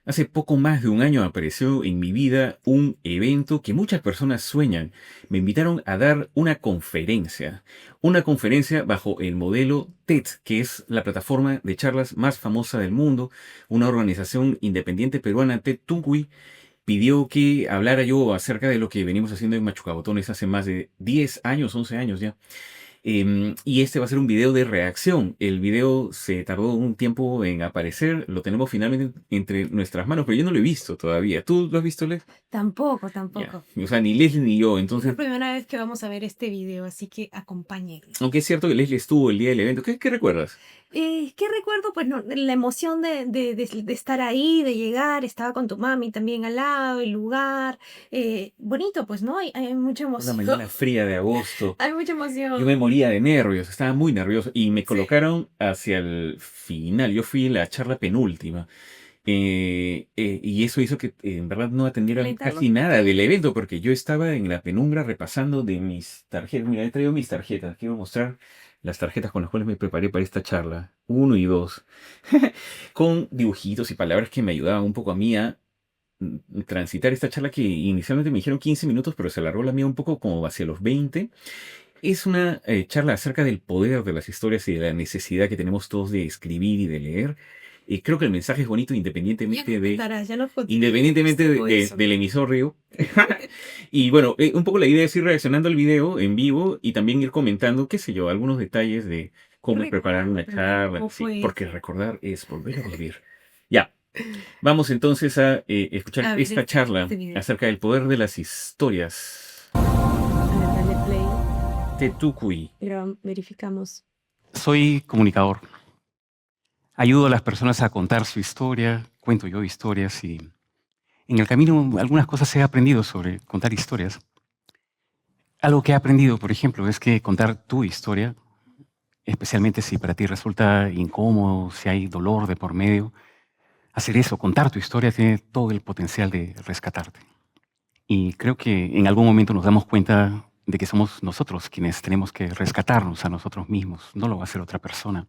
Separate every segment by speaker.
Speaker 1: Hace poco más de un año apareció en mi vida un evento que muchas personas sueñan. Me invitaron a dar una conferencia bajo el modelo TED, que es la plataforma de charlas más famosa del mundo. Una organización independiente peruana, TED Tuncui, pidió que hablara yo acerca de lo que venimos haciendo en Machucabotones hace más de 10 años, 11 años ya. Y este va a ser un video de reacción. El video se tardó un tiempo en aparecer, lo tenemos finalmente entre nuestras manos, pero yo no lo he visto todavía. ¿Tú lo has visto, Les?
Speaker 2: Tampoco,
Speaker 1: Ya.
Speaker 2: tampoco.
Speaker 1: O sea, ni Leslie ni yo.
Speaker 2: Es la
Speaker 1: Entonces,
Speaker 2: primera vez que vamos a ver este video, así que acompáñenme.
Speaker 1: aunque es cierto que Leslie estuvo el día del evento, ¿qué recuerdas?
Speaker 2: ¿Qué recuerdo? Pues no, la emoción de estar ahí, de llegar, estaba con tu mami también al lado, el lugar. Bonito, pues, ¿no? Hay mucha
Speaker 1: Una
Speaker 2: emoción.
Speaker 1: mañana fría de agosto.
Speaker 2: Hay mucha
Speaker 1: Yo me
Speaker 2: emoción.
Speaker 1: moría de nervios, estaba muy nervioso y me
Speaker 2: Sí.
Speaker 1: colocaron hacia el final. Yo fui la charla penúltima. Y eso hizo que en verdad no atendieran
Speaker 2: Calentarlo.
Speaker 1: casi nada del evento, porque yo estaba en la penumbra repasando de mis tarjetas. Mira, he traído mis tarjetas. Quiero mostrar las tarjetas con las cuales me preparé para esta charla. Uno y dos. Con dibujitos y palabras que me ayudaban un poco a mí a transitar esta charla que inicialmente me dijeron 15 minutos, pero se alargó la mía un poco como hacia los 20. Es una charla acerca del poder de las historias y de la necesidad que tenemos todos de escribir y de leer. Creo que el mensaje es bonito
Speaker 2: Ya nos contarás
Speaker 1: independientemente
Speaker 2: todo eso.
Speaker 1: del emisor Río. Y bueno, un poco la idea es ir reaccionando al video en vivo y también ir comentando, qué sé yo, algunos detalles de
Speaker 2: ¿Qué
Speaker 1: cómo preparar una
Speaker 2: recuerdas?
Speaker 1: charla,
Speaker 2: ¿Cómo
Speaker 1: sí,
Speaker 2: fue
Speaker 1: porque
Speaker 2: eso?
Speaker 1: recordar es volver a vivir. Ya, vamos entonces a escuchar
Speaker 2: A ver
Speaker 1: esta charla
Speaker 2: este video.
Speaker 1: acerca del poder de las historias.
Speaker 2: A ver, dale play.
Speaker 1: Tetucui.
Speaker 2: Verificamos.
Speaker 3: Soy comunicador. Ayudo a las personas a contar su historia, cuento yo historias y en el camino algunas cosas he aprendido sobre contar historias. Algo que he aprendido, por ejemplo, es que contar tu historia, especialmente si para ti resulta incómodo, si hay dolor de por medio, hacer eso, contar tu historia, tiene todo el potencial de rescatarte. Y creo que en algún momento nos damos cuenta de que somos nosotros quienes tenemos que rescatarnos a nosotros mismos, no lo va a hacer otra persona.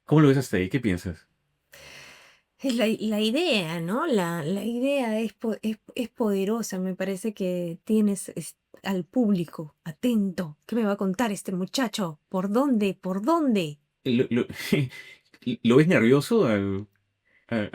Speaker 1: ¿Cómo lo ves hasta ahí? ¿Qué piensas?
Speaker 2: Es la idea, ¿no? La idea es poderosa. Me parece que tienes al público atento. ¿Qué me va a contar este muchacho? ¿Por dónde? ¿Por dónde?
Speaker 1: ¿Lo, lo ves nervioso a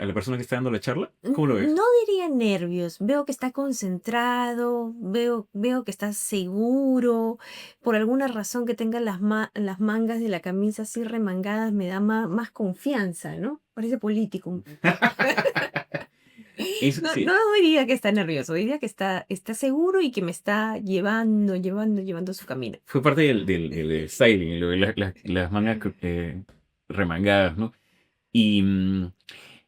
Speaker 1: la persona que está dando la charla? ¿Cómo lo ves?
Speaker 2: No diría nervios, veo que está concentrado, veo que está seguro, por alguna razón que tenga las mangas de la camisa así remangadas me da más confianza, ¿no? Parece político un poco. No,
Speaker 1: Sí,
Speaker 2: no diría que está nervioso, diría que está seguro y que me está llevando su camino.
Speaker 1: fue parte del styling, lo de las mangas remangadas, ¿no? Y,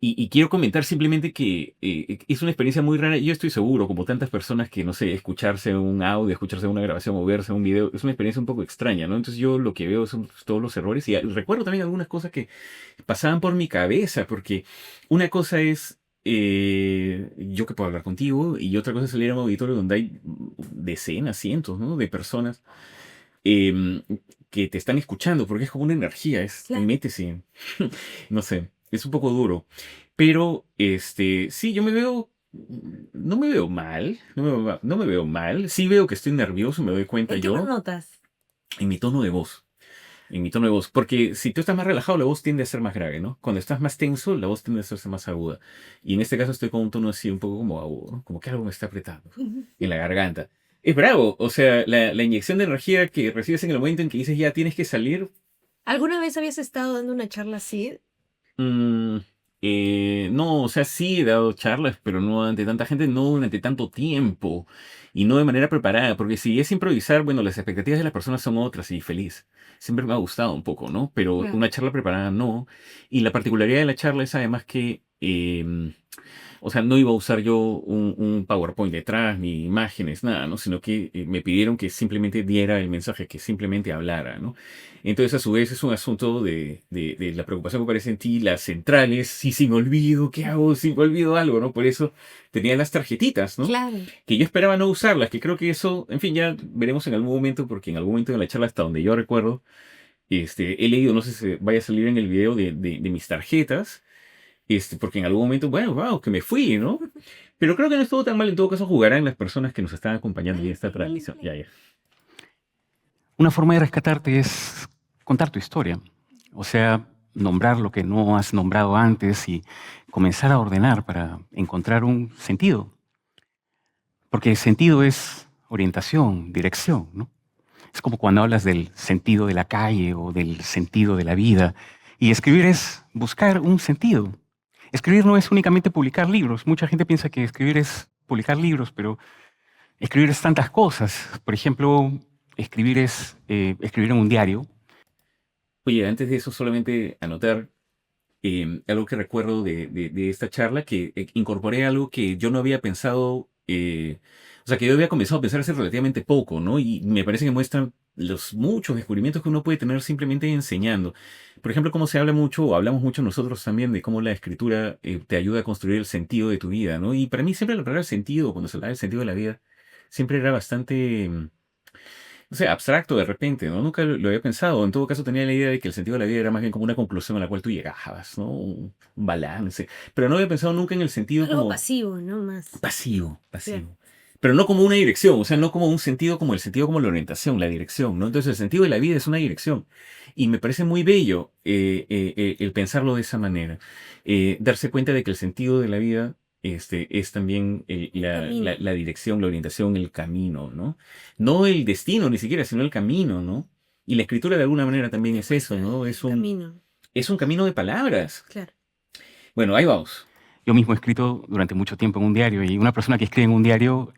Speaker 1: y quiero comentar simplemente que es una experiencia muy rara. Yo estoy seguro, como tantas personas que, no sé, escucharse un audio, escucharse una grabación o verse un video, es una experiencia un poco extraña, ¿no? Entonces yo lo que veo son todos los errores y recuerdo también algunas cosas que pasaban por mi cabeza, porque una cosa es yo que puedo hablar contigo y otra cosa es salir a un auditorio donde hay decenas, cientos, ¿no? de personas em, que te están escuchando, porque es como una energía,
Speaker 2: Claro.
Speaker 1: métese, no sé, es un poco duro. Pero, sí, yo me veo, no me veo mal, no me veo mal, sí veo que estoy nervioso, me doy cuenta
Speaker 2: ¿En qué lo
Speaker 1: yo,
Speaker 2: notas?
Speaker 1: en mi tono de voz. En mi tono de voz, porque si tú estás más relajado, la voz tiende a ser más grave, ¿no? Cuando estás más tenso, la voz tiende a hacerse más aguda. Y en este caso estoy con un tono así, un poco como agudo, ¿no? Como que algo me está apretando en la garganta. Es bravo, o sea, la inyección de energía que recibes en el momento en que dices ya tienes que salir.
Speaker 2: ¿Alguna vez habías estado dando una charla así?
Speaker 1: mm, no, o sea, sí he dado charlas, pero no ante tanta gente, no durante tanto tiempo y no de manera preparada, porque si es improvisar, bueno, las expectativas de las personas son otras y feliz. Siempre me ha gustado un poco, ¿no? Pero
Speaker 2: Claro.
Speaker 1: una charla preparada no. Y la particularidad de la charla es además que o sea, no iba a usar yo un PowerPoint detrás, ni imágenes, nada, ¿no? Sino que me pidieron que simplemente diera el mensaje, que simplemente hablara, ¿no? Entonces, a su vez, es un asunto de la preocupación que aparece en ti, las centrales, si me olvido, ¿qué hago si me olvido algo, ¿no? Por eso tenía las tarjetitas, ¿no?
Speaker 2: Claro.
Speaker 1: Que yo esperaba no usarlas, que creo que eso, en fin, ya veremos en algún momento, porque en algún momento de la charla, hasta donde yo recuerdo, he leído, no sé si vaya a salir en el video de mis tarjetas, porque en algún momento, bueno, wow, que me fui, ¿no? Pero creo que no estuvo tan mal. En todo caso, jugarán las personas que nos están acompañando en esta transmisión. Ya, ya.
Speaker 3: Una forma de rescatarte es contar tu historia. O sea, nombrar lo que no has nombrado antes y comenzar a ordenar para encontrar un sentido. Porque el sentido es orientación, dirección, ¿no? Es como cuando hablas del sentido de la calle o del sentido de la vida. Y escribir es buscar un sentido. Escribir no es únicamente publicar libros. Mucha gente piensa que escribir es publicar libros, pero escribir es tantas cosas. Por ejemplo, escribir es escribir en un diario.
Speaker 1: Oye, antes de eso, solamente anotar algo que recuerdo de esta charla, que incorporé algo que yo no había pensado, o sea, que yo había comenzado a pensar hace relativamente poco, ¿no? Y me parece que muestran los muchos descubrimientos que uno puede tener simplemente enseñando. Por ejemplo, cómo se habla mucho, o hablamos mucho nosotros también, de cómo la escritura te ayuda a construir el sentido de tu vida, ¿no? Y para mí siempre la palabra sentido, cuando se habla del sentido de la vida, siempre era bastante no sé, abstracto de repente, ¿no? Nunca lo había pensado. En todo caso, tenía la idea de que el sentido de la vida era más bien como una conclusión a la cual tú llegabas, ¿no? Un balance. Pero no había pensado nunca en el sentido
Speaker 2: Algo
Speaker 1: como
Speaker 2: pasivo, ¿no? Más.
Speaker 1: pasivo,
Speaker 2: Claro.
Speaker 1: pasivo. Pero no como una dirección, o sea, no como un sentido como el sentido como la orientación, la dirección, ¿no? Entonces, el sentido de la vida es una dirección. Y me parece muy bello el pensarlo de esa manera. Darse cuenta de que el sentido de la vida es también
Speaker 2: Camino.
Speaker 1: la dirección, la orientación, el camino, ¿no? No el destino ni siquiera, sino el camino, ¿no? Y la escritura de alguna manera también es eso, ¿no?
Speaker 2: Camino.
Speaker 1: Es un camino de palabras.
Speaker 2: Claro.
Speaker 1: Bueno, ahí vamos.
Speaker 3: Yo mismo he escrito durante mucho tiempo en un diario y una persona que escribe en un diario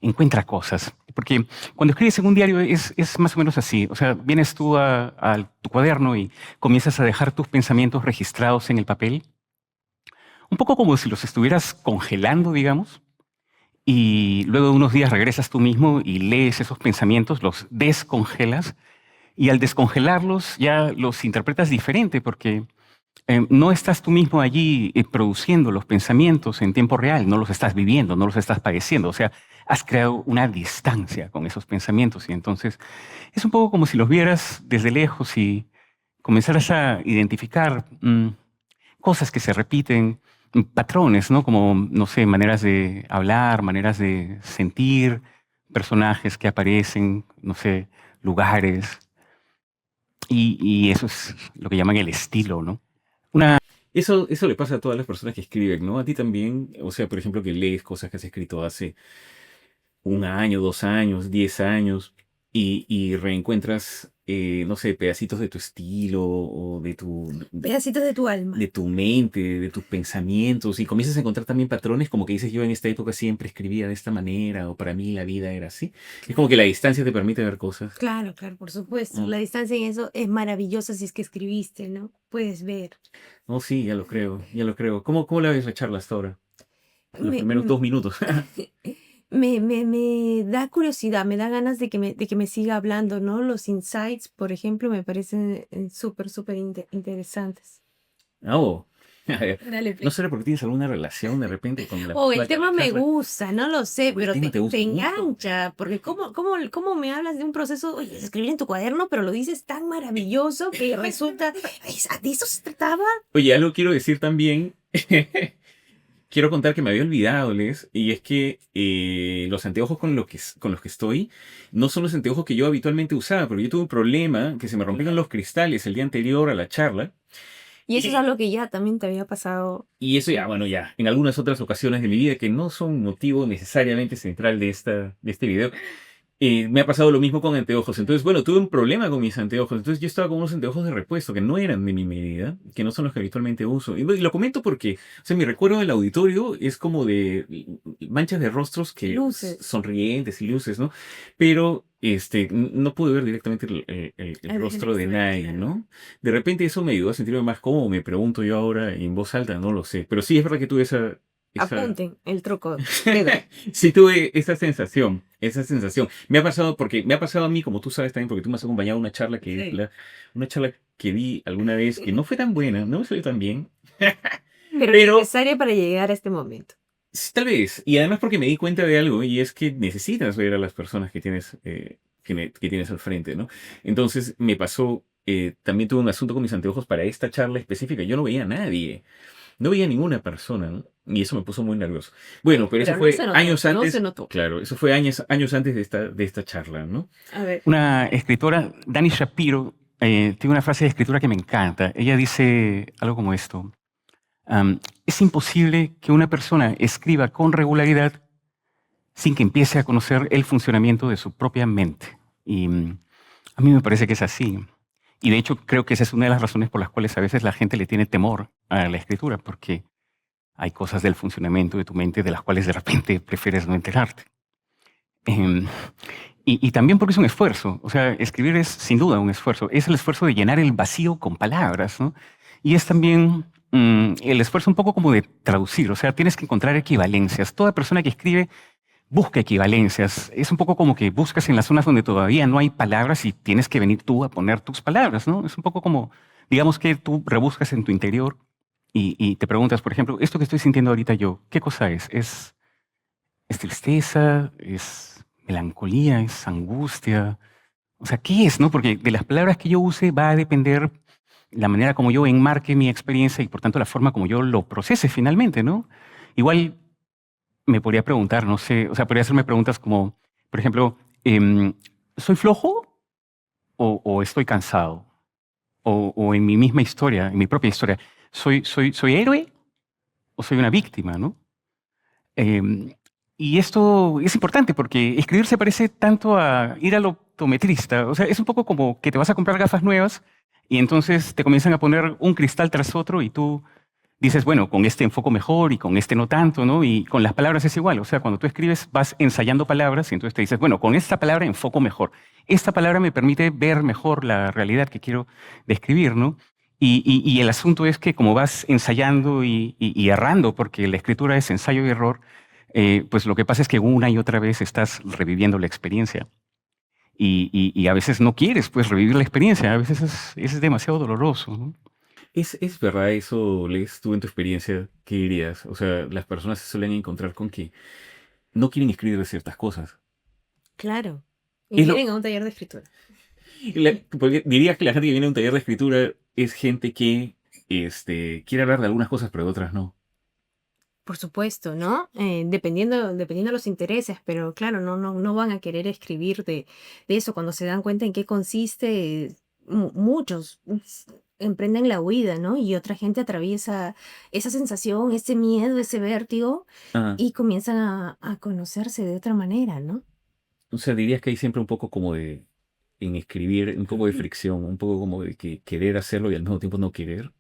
Speaker 3: encuentra cosas. Porque cuando escribes en un diario es más o menos así. O sea, vienes tú a tu cuaderno y comienzas a dejar tus pensamientos registrados en el papel. Un poco como si los estuvieras congelando, digamos. Y luego de unos días regresas tú mismo y lees esos pensamientos, los descongelas. Y al descongelarlos ya los interpretas diferente porque no estás tú mismo allí produciendo los pensamientos en tiempo real, no los estás viviendo, no los estás padeciendo. O sea, has creado una distancia con esos pensamientos y entonces es un poco como si los vieras desde lejos y comenzaras a identificar cosas que se repiten, patrones, ¿no? Como, no sé, maneras de hablar, maneras de sentir, personajes que aparecen, no sé, lugares. Y eso es lo que llaman el estilo, ¿no? Una
Speaker 1: Eso le pasa a todas las personas que escriben, ¿no? A ti también, o sea, por ejemplo, que lees cosas que has escrito hace un año, 2 años, 10 años, y reencuentras, no sé, pedacitos de tu estilo o
Speaker 2: Pedacitos de tu alma.
Speaker 1: de tu mente, de tus pensamientos, y comienzas a encontrar también patrones, como que dices, yo en esta época siempre escribía de esta manera, o para mí la vida era así. Es como que la distancia te permite ver cosas.
Speaker 2: Claro, claro, por supuesto.
Speaker 1: Mm.
Speaker 2: La distancia en eso es maravillosa si es que escribiste, ¿no? Puedes ver.
Speaker 1: No, sí, ya lo creo, ya lo creo. ¿Cómo la ves la charla hasta ahora? Los
Speaker 2: Me,
Speaker 1: primeros 2 minutos.
Speaker 2: me da curiosidad, me da ganas de que me siga hablando, ¿no? Los insights, por ejemplo, me parecen súper, súper interesantes.
Speaker 1: Oh.
Speaker 2: Dale,
Speaker 1: ¿No
Speaker 2: play.
Speaker 1: será porque tienes alguna relación de repente con la
Speaker 2: Oh, el
Speaker 1: la
Speaker 2: tema me
Speaker 1: charla?
Speaker 2: gusta, no lo sé,
Speaker 1: ¿O el
Speaker 2: pero
Speaker 1: tema te gusta
Speaker 2: te
Speaker 1: mucho?
Speaker 2: engancha, porque ¿cómo me hablas de un proceso, oye, es escribir en tu cuaderno, pero lo dices tan maravilloso que resulta, "Ay, ¿de eso se trataba?
Speaker 1: Oye, algo quiero decir también. Quiero contar que me había olvidado, Les, y es que los anteojos con los que estoy no son los anteojos que yo habitualmente usaba, pero yo tuve un problema que se me rompieron los cristales el día anterior a la charla.
Speaker 2: Y eso es
Speaker 1: Y,
Speaker 2: algo que ya también te había pasado.
Speaker 1: y eso ya, bueno, ya, en algunas otras ocasiones de mi vida que no son motivo necesariamente central de este video, me ha pasado lo mismo con anteojos. Entonces, bueno, tuve un problema con mis anteojos. Entonces, yo estaba con unos anteojos de repuesto que no eran de mi medida, que no son los que habitualmente uso. Y lo comento porque, o sea, mi recuerdo del auditorio es como de manchas de rostros que
Speaker 2: Luces.
Speaker 1: sonrientes y luces, ¿no? Pero, no pude ver directamente el rostro de nadie, ¿no? De repente eso me ayudó a sentirme más cómodo, me pregunto yo ahora en voz alta, no lo sé. Pero sí es verdad que tuve esa...
Speaker 2: Apunten el truco. Dedo.
Speaker 1: Sí tuve esa sensación, esa sensación. Me ha pasado porque me ha pasado a mí, como tú sabes también, porque tú me has acompañado a una charla
Speaker 2: Sí.
Speaker 1: una charla que di alguna vez que no fue tan buena, no me salió tan bien,
Speaker 2: Pero
Speaker 1: pero
Speaker 2: necesaria para llegar a este momento.
Speaker 1: sí, tal vez. Y además porque me di cuenta de algo y es que necesitas ver a las personas que tienes, que tienes al frente, ¿no? Entonces me pasó, también tuve un asunto con mis anteojos para esta charla específica. Yo no veía a nadie. no veía ninguna persona, ¿no? Y eso me puso muy nervioso. Bueno, pero eso
Speaker 2: Pero no se
Speaker 1: fue
Speaker 2: notó,
Speaker 1: años
Speaker 2: no se
Speaker 1: antes,
Speaker 2: notó.
Speaker 1: claro, eso fue años antes de esta charla, ¿no?
Speaker 2: A ver,
Speaker 3: Una escritora, Dani Shapiro, tiene una frase de escritura que me encanta. Ella dice algo como esto. Es imposible que una persona escriba con regularidad sin que empiece a conocer el funcionamiento de su propia mente. Y a mí me parece que es así. Y de hecho creo que esa es una de las razones por las cuales a veces la gente le tiene temor a la escritura, porque hay cosas del funcionamiento de tu mente de las cuales de repente prefieres no enterarte. Em, y también porque es un esfuerzo. O sea, escribir es sin duda un esfuerzo. Es el esfuerzo de llenar el vacío con palabras, ¿no? Y es también el esfuerzo un poco como de traducir. O sea, tienes que encontrar equivalencias. Toda persona que escribe busca equivalencias. Es un poco como que buscas en las zonas donde todavía no hay palabras y tienes que venir tú a poner tus palabras, ¿no? Es un poco como, digamos que tú rebuscas en tu interior y te preguntas, por ejemplo, esto que estoy sintiendo ahorita yo, ¿qué cosa es? ¿Es tristeza? ¿Es melancolía? ¿Es angustia? O sea, ¿qué es, no? Porque de las palabras que yo use va a depender la manera como yo enmarque mi experiencia y por tanto la forma como yo lo procese finalmente, ¿no? Igual me podría preguntar, no sé, o sea, podría hacerme preguntas como, por ejemplo, ¿soy flojo o estoy cansado? O en mi misma historia, en mi propia historia, ¿soy héroe o soy una víctima, no? Em, y esto es importante porque escribir se parece tanto a ir al optometrista. O sea, es un poco como que te vas a comprar gafas nuevas y entonces te comienzan a poner un cristal tras otro y tú dices, bueno, con este enfoco mejor y con este no tanto, ¿no? Y con las palabras es igual. O sea, cuando tú escribes vas ensayando palabras y entonces te dices, bueno, con esta palabra enfoco mejor. Esta palabra me permite ver mejor la realidad que quiero describir, ¿no? Y el asunto es que como vas ensayando y errando, porque la escritura es ensayo y error, pues lo que pasa es que una y otra vez estás reviviendo la experiencia. Y a veces no quieres pues revivir la experiencia, a veces es demasiado doloroso, ¿no?
Speaker 1: Es verdad eso, Les, tú en tu experiencia, ¿qué dirías? O sea, las personas se suelen encontrar con que no quieren escribir de ciertas cosas.
Speaker 2: claro. Y
Speaker 1: Es lo,
Speaker 2: vienen a un taller de escritura.
Speaker 1: porque dirías que la gente que viene a un taller de escritura es gente que quiere hablar de algunas cosas, pero de otras no.
Speaker 2: Por supuesto, ¿no? Dependiendo de los intereses, pero claro, no van a querer escribir de eso cuando se dan cuenta en qué consiste. Muchos emprenden la huida, ¿no? Y otra gente atraviesa esa sensación, ese miedo, ese vértigo
Speaker 1: Ah,
Speaker 2: y comienzan a conocerse de otra manera, ¿no?
Speaker 1: o sea, dirías que hay siempre un poco como de, en escribir, un poco de fricción, un poco como de que querer hacerlo y al mismo tiempo no querer.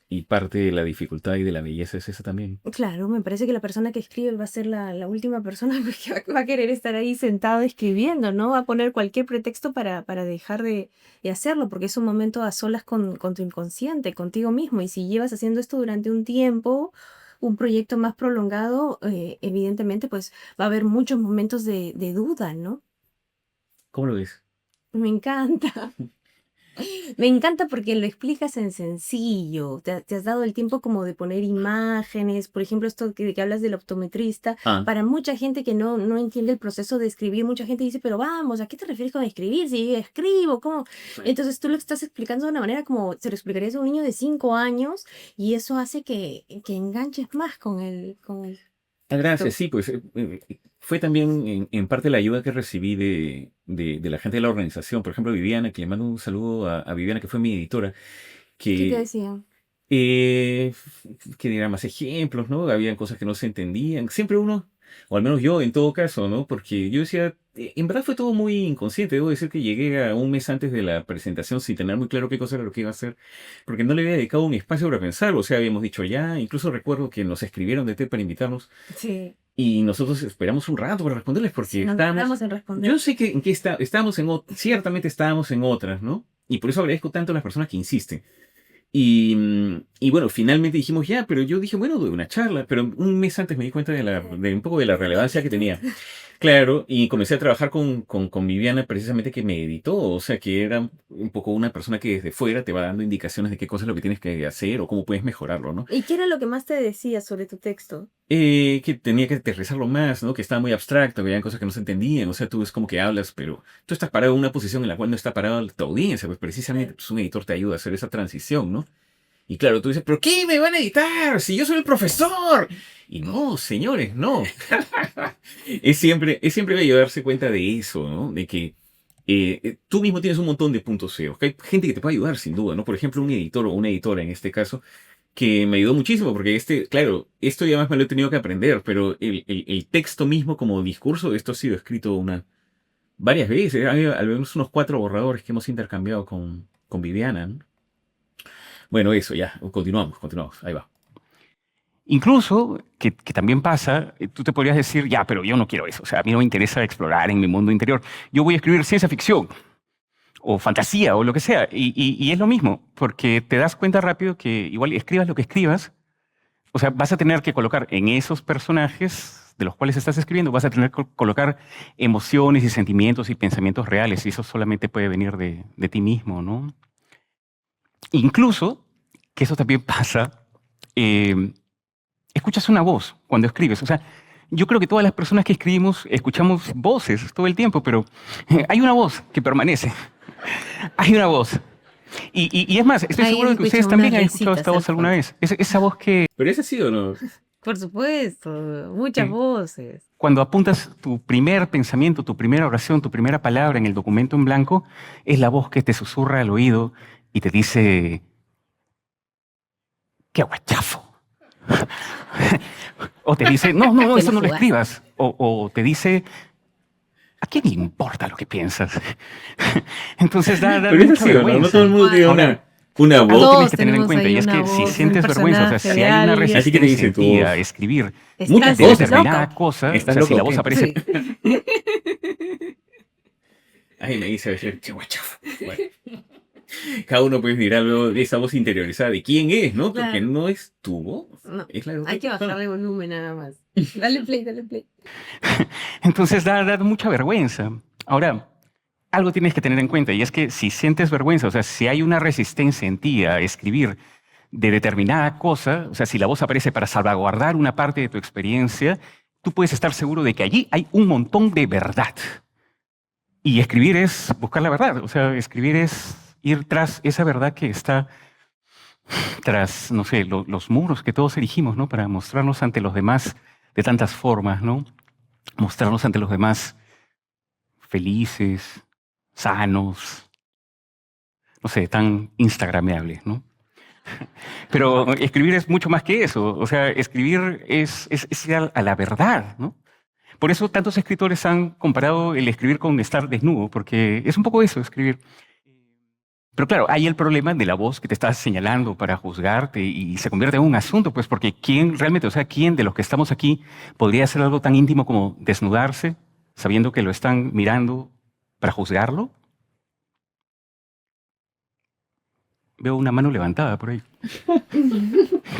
Speaker 1: Y parte de la dificultad y de la belleza es esa también.
Speaker 2: Claro, me parece que la persona que escribe va a ser la última persona porque va a querer estar ahí sentado escribiendo, ¿no? Va a poner cualquier pretexto para dejar de hacerlo, porque es un momento a solas con tu inconsciente, contigo mismo. Y si llevas haciendo esto durante un tiempo, un proyecto más prolongado, evidentemente, pues va a haber muchos momentos de duda, ¿no?
Speaker 1: ¿Cómo lo ves?
Speaker 2: Me encanta. Me encanta porque lo explicas en sencillo, te has dado el tiempo como de poner imágenes, por ejemplo, esto que hablas del optometrista,
Speaker 1: Ah,
Speaker 2: para mucha gente que no entiende el proceso de escribir, mucha gente dice, pero vamos, ¿a qué te refieres con escribir? Si yo escribo, ¿cómo? Entonces tú lo estás explicando de una manera como se lo explicarías a un niño de 5 años y eso hace que enganches más con el
Speaker 1: gracias,
Speaker 2: texto.
Speaker 1: sí, pues fue también en parte la ayuda que recibí de la gente de la organización. Por ejemplo, Viviana, que le mando un saludo a Viviana, que fue mi editora,
Speaker 2: ¿Qué te
Speaker 1: que
Speaker 2: decían?
Speaker 1: eh, que diera más ejemplos, ¿no? Habían cosas que no se entendían. Siempre uno, o al menos yo en todo caso, ¿no? Porque yo decía, en verdad fue todo muy inconsciente. Debo decir que llegué a un mes antes de la presentación sin tener muy claro qué cosa era lo que iba a hacer, porque no le había dedicado un espacio para pensar. O sea, habíamos dicho ya, incluso recuerdo que nos escribieron de TED para invitarnos
Speaker 2: Sí,
Speaker 1: y nosotros esperamos un rato para responderles porque
Speaker 2: sí, nos
Speaker 1: estábamos,
Speaker 2: demoramos en
Speaker 1: yo
Speaker 2: responder.
Speaker 1: sé que en qué estábamos ciertamente estábamos en otras, ¿no? Y por eso agradezco tanto a las personas que insisten. Y bueno, finalmente dijimos ya, pero yo dije, bueno, de una charla, pero un mes antes me di cuenta de un poco de la relevancia que tenía. Claro, y comencé a trabajar con Viviana precisamente que me editó, o sea que era un poco una persona que desde fuera te va dando indicaciones de qué cosa es lo que tienes que hacer o cómo puedes mejorarlo, ¿no?
Speaker 2: ¿Y qué era lo que más te decía sobre tu texto?
Speaker 1: Que tenía que aterrizarlo más, ¿no? Que estaba muy abstracto, que había cosas que no se entendían, o sea, tú es como que hablas, pero tú estás parado en una posición en la cual no está parado tu audiencia, pues precisamente pues, un editor te ayuda a hacer esa transición, ¿no? Y claro, tú dices, ¿pero qué me van a editar? Si yo soy el profesor. Y no, señores, no. Es siempre bello darse cuenta de eso, ¿no? De que tú mismo tienes un montón de puntos ciegos. Que hay gente que te puede ayudar, sin duda, ¿no? Por ejemplo, un editor o una editora en este caso, que me ayudó muchísimo, porque claro, esto ya más me lo he tenido que aprender, pero el texto mismo como discurso, esto ha sido escrito varias veces. Hay al menos unos 4 borradores que hemos intercambiado con Viviana, ¿no? Bueno, eso ya, continuamos, ahí va.
Speaker 3: Incluso, que también pasa, tú te podrías decir, ya, pero yo no quiero eso. O sea, a mí no me interesa explorar en mi mundo interior. Yo voy a escribir ciencia ficción o fantasía o lo que sea. Y es lo mismo, porque te das cuenta rápido que igual escribas lo que escribas, o sea, vas a tener que colocar en esos personajes de los cuales estás escribiendo, vas a tener que colocar emociones y sentimientos y pensamientos reales, y eso solamente puede venir de ti mismo, ¿no? Incluso, que eso también pasa, escuchas una voz cuando escribes. O sea, yo creo que todas las personas que escribimos escuchamos voces todo el tiempo, pero hay una voz que permanece. Hay una voz. Y es más, estoy
Speaker 2: Ahí
Speaker 3: seguro de que ustedes
Speaker 2: escucho
Speaker 3: también
Speaker 2: unas
Speaker 3: han escuchado
Speaker 2: risitas
Speaker 3: esta
Speaker 2: al
Speaker 3: voz alguna
Speaker 2: fondo.
Speaker 3: vez. Esa voz que
Speaker 1: Pero ese ha sido, ¿no?
Speaker 2: Por supuesto, muchas
Speaker 3: eh,
Speaker 2: voces.
Speaker 3: cuando apuntas tu primer pensamiento, tu primera oración, tu primera palabra en el documento en blanco, es la voz que te susurra al oído y te dice, ¡qué guachafo! O te dice, no, no, no,
Speaker 2: Te
Speaker 3: eso
Speaker 2: la
Speaker 3: no lo
Speaker 2: jugaste.
Speaker 3: escribas. O te dice, ¿a quién le importa lo que piensas? Entonces da
Speaker 1: Pero ese ha
Speaker 3: mucha
Speaker 1: sido, ¿no? No todo el
Speaker 3: vergüenza.
Speaker 1: mundo tiene
Speaker 3: Ahora,
Speaker 1: una
Speaker 3: algo
Speaker 1: voz.
Speaker 3: tienes
Speaker 2: Todos
Speaker 3: que tener en
Speaker 2: tenemos
Speaker 3: cuenta,
Speaker 2: ahí
Speaker 3: y es
Speaker 2: una
Speaker 3: que si
Speaker 2: voz, un
Speaker 3: sientes vergüenza, o sea,
Speaker 2: personaje
Speaker 3: si
Speaker 2: de
Speaker 3: hay una
Speaker 2: alguien.
Speaker 1: Así que te
Speaker 3: resistencia
Speaker 1: dicen
Speaker 3: en
Speaker 1: tu
Speaker 3: ti a
Speaker 1: voz.
Speaker 3: escribir
Speaker 1: Muchas
Speaker 2: ¿Estás
Speaker 3: de
Speaker 1: cosas, ¿no?
Speaker 3: determinada
Speaker 2: loco?
Speaker 3: cosa, o
Speaker 1: ¿Estás
Speaker 3: sea, si
Speaker 1: loco
Speaker 3: la
Speaker 1: o
Speaker 3: voz
Speaker 1: qué?
Speaker 3: aparece,
Speaker 2: Sí.
Speaker 1: Ay, me dice a veces, "Che, guachafa". Bueno, cada uno pues dirá luego de esa voz interiorizada de quién es, ¿no? Porque
Speaker 2: Claro.
Speaker 1: no es tu voz,
Speaker 2: No,
Speaker 1: es la de otra
Speaker 2: hay que
Speaker 1: persona.
Speaker 2: bajarle volumen nada más. Dale play, dale play.
Speaker 3: entonces da mucha vergüenza. Ahora, algo tienes que tener en cuenta, y es que si sientes vergüenza, o sea, si hay una resistencia en ti a escribir de determinada cosa, o sea, si la voz aparece para salvaguardar una parte de tu experiencia, tú puedes estar seguro de que allí hay un montón de verdad. Y escribir es buscar la verdad, o sea, escribir es ir tras esa verdad que está tras, no sé, los muros que todos erigimos, ¿no? Para mostrarnos ante los demás de tantas formas, ¿no? Mostrarnos ante los demás felices, sanos, no sé, tan instagrameables, ¿no? Pero escribir es mucho más que eso, o sea, escribir es ir a la verdad, ¿no? Por eso tantos escritores han comparado el escribir con estar desnudo, porque es un poco eso, escribir. Pero claro, hay el problema de la voz que te está señalando para juzgarte y se convierte en un asunto, pues porque quién realmente, o sea, quién de los que estamos aquí podría hacer algo tan íntimo como desnudarse, sabiendo que lo están mirando para juzgarlo. Veo una mano levantada por ahí.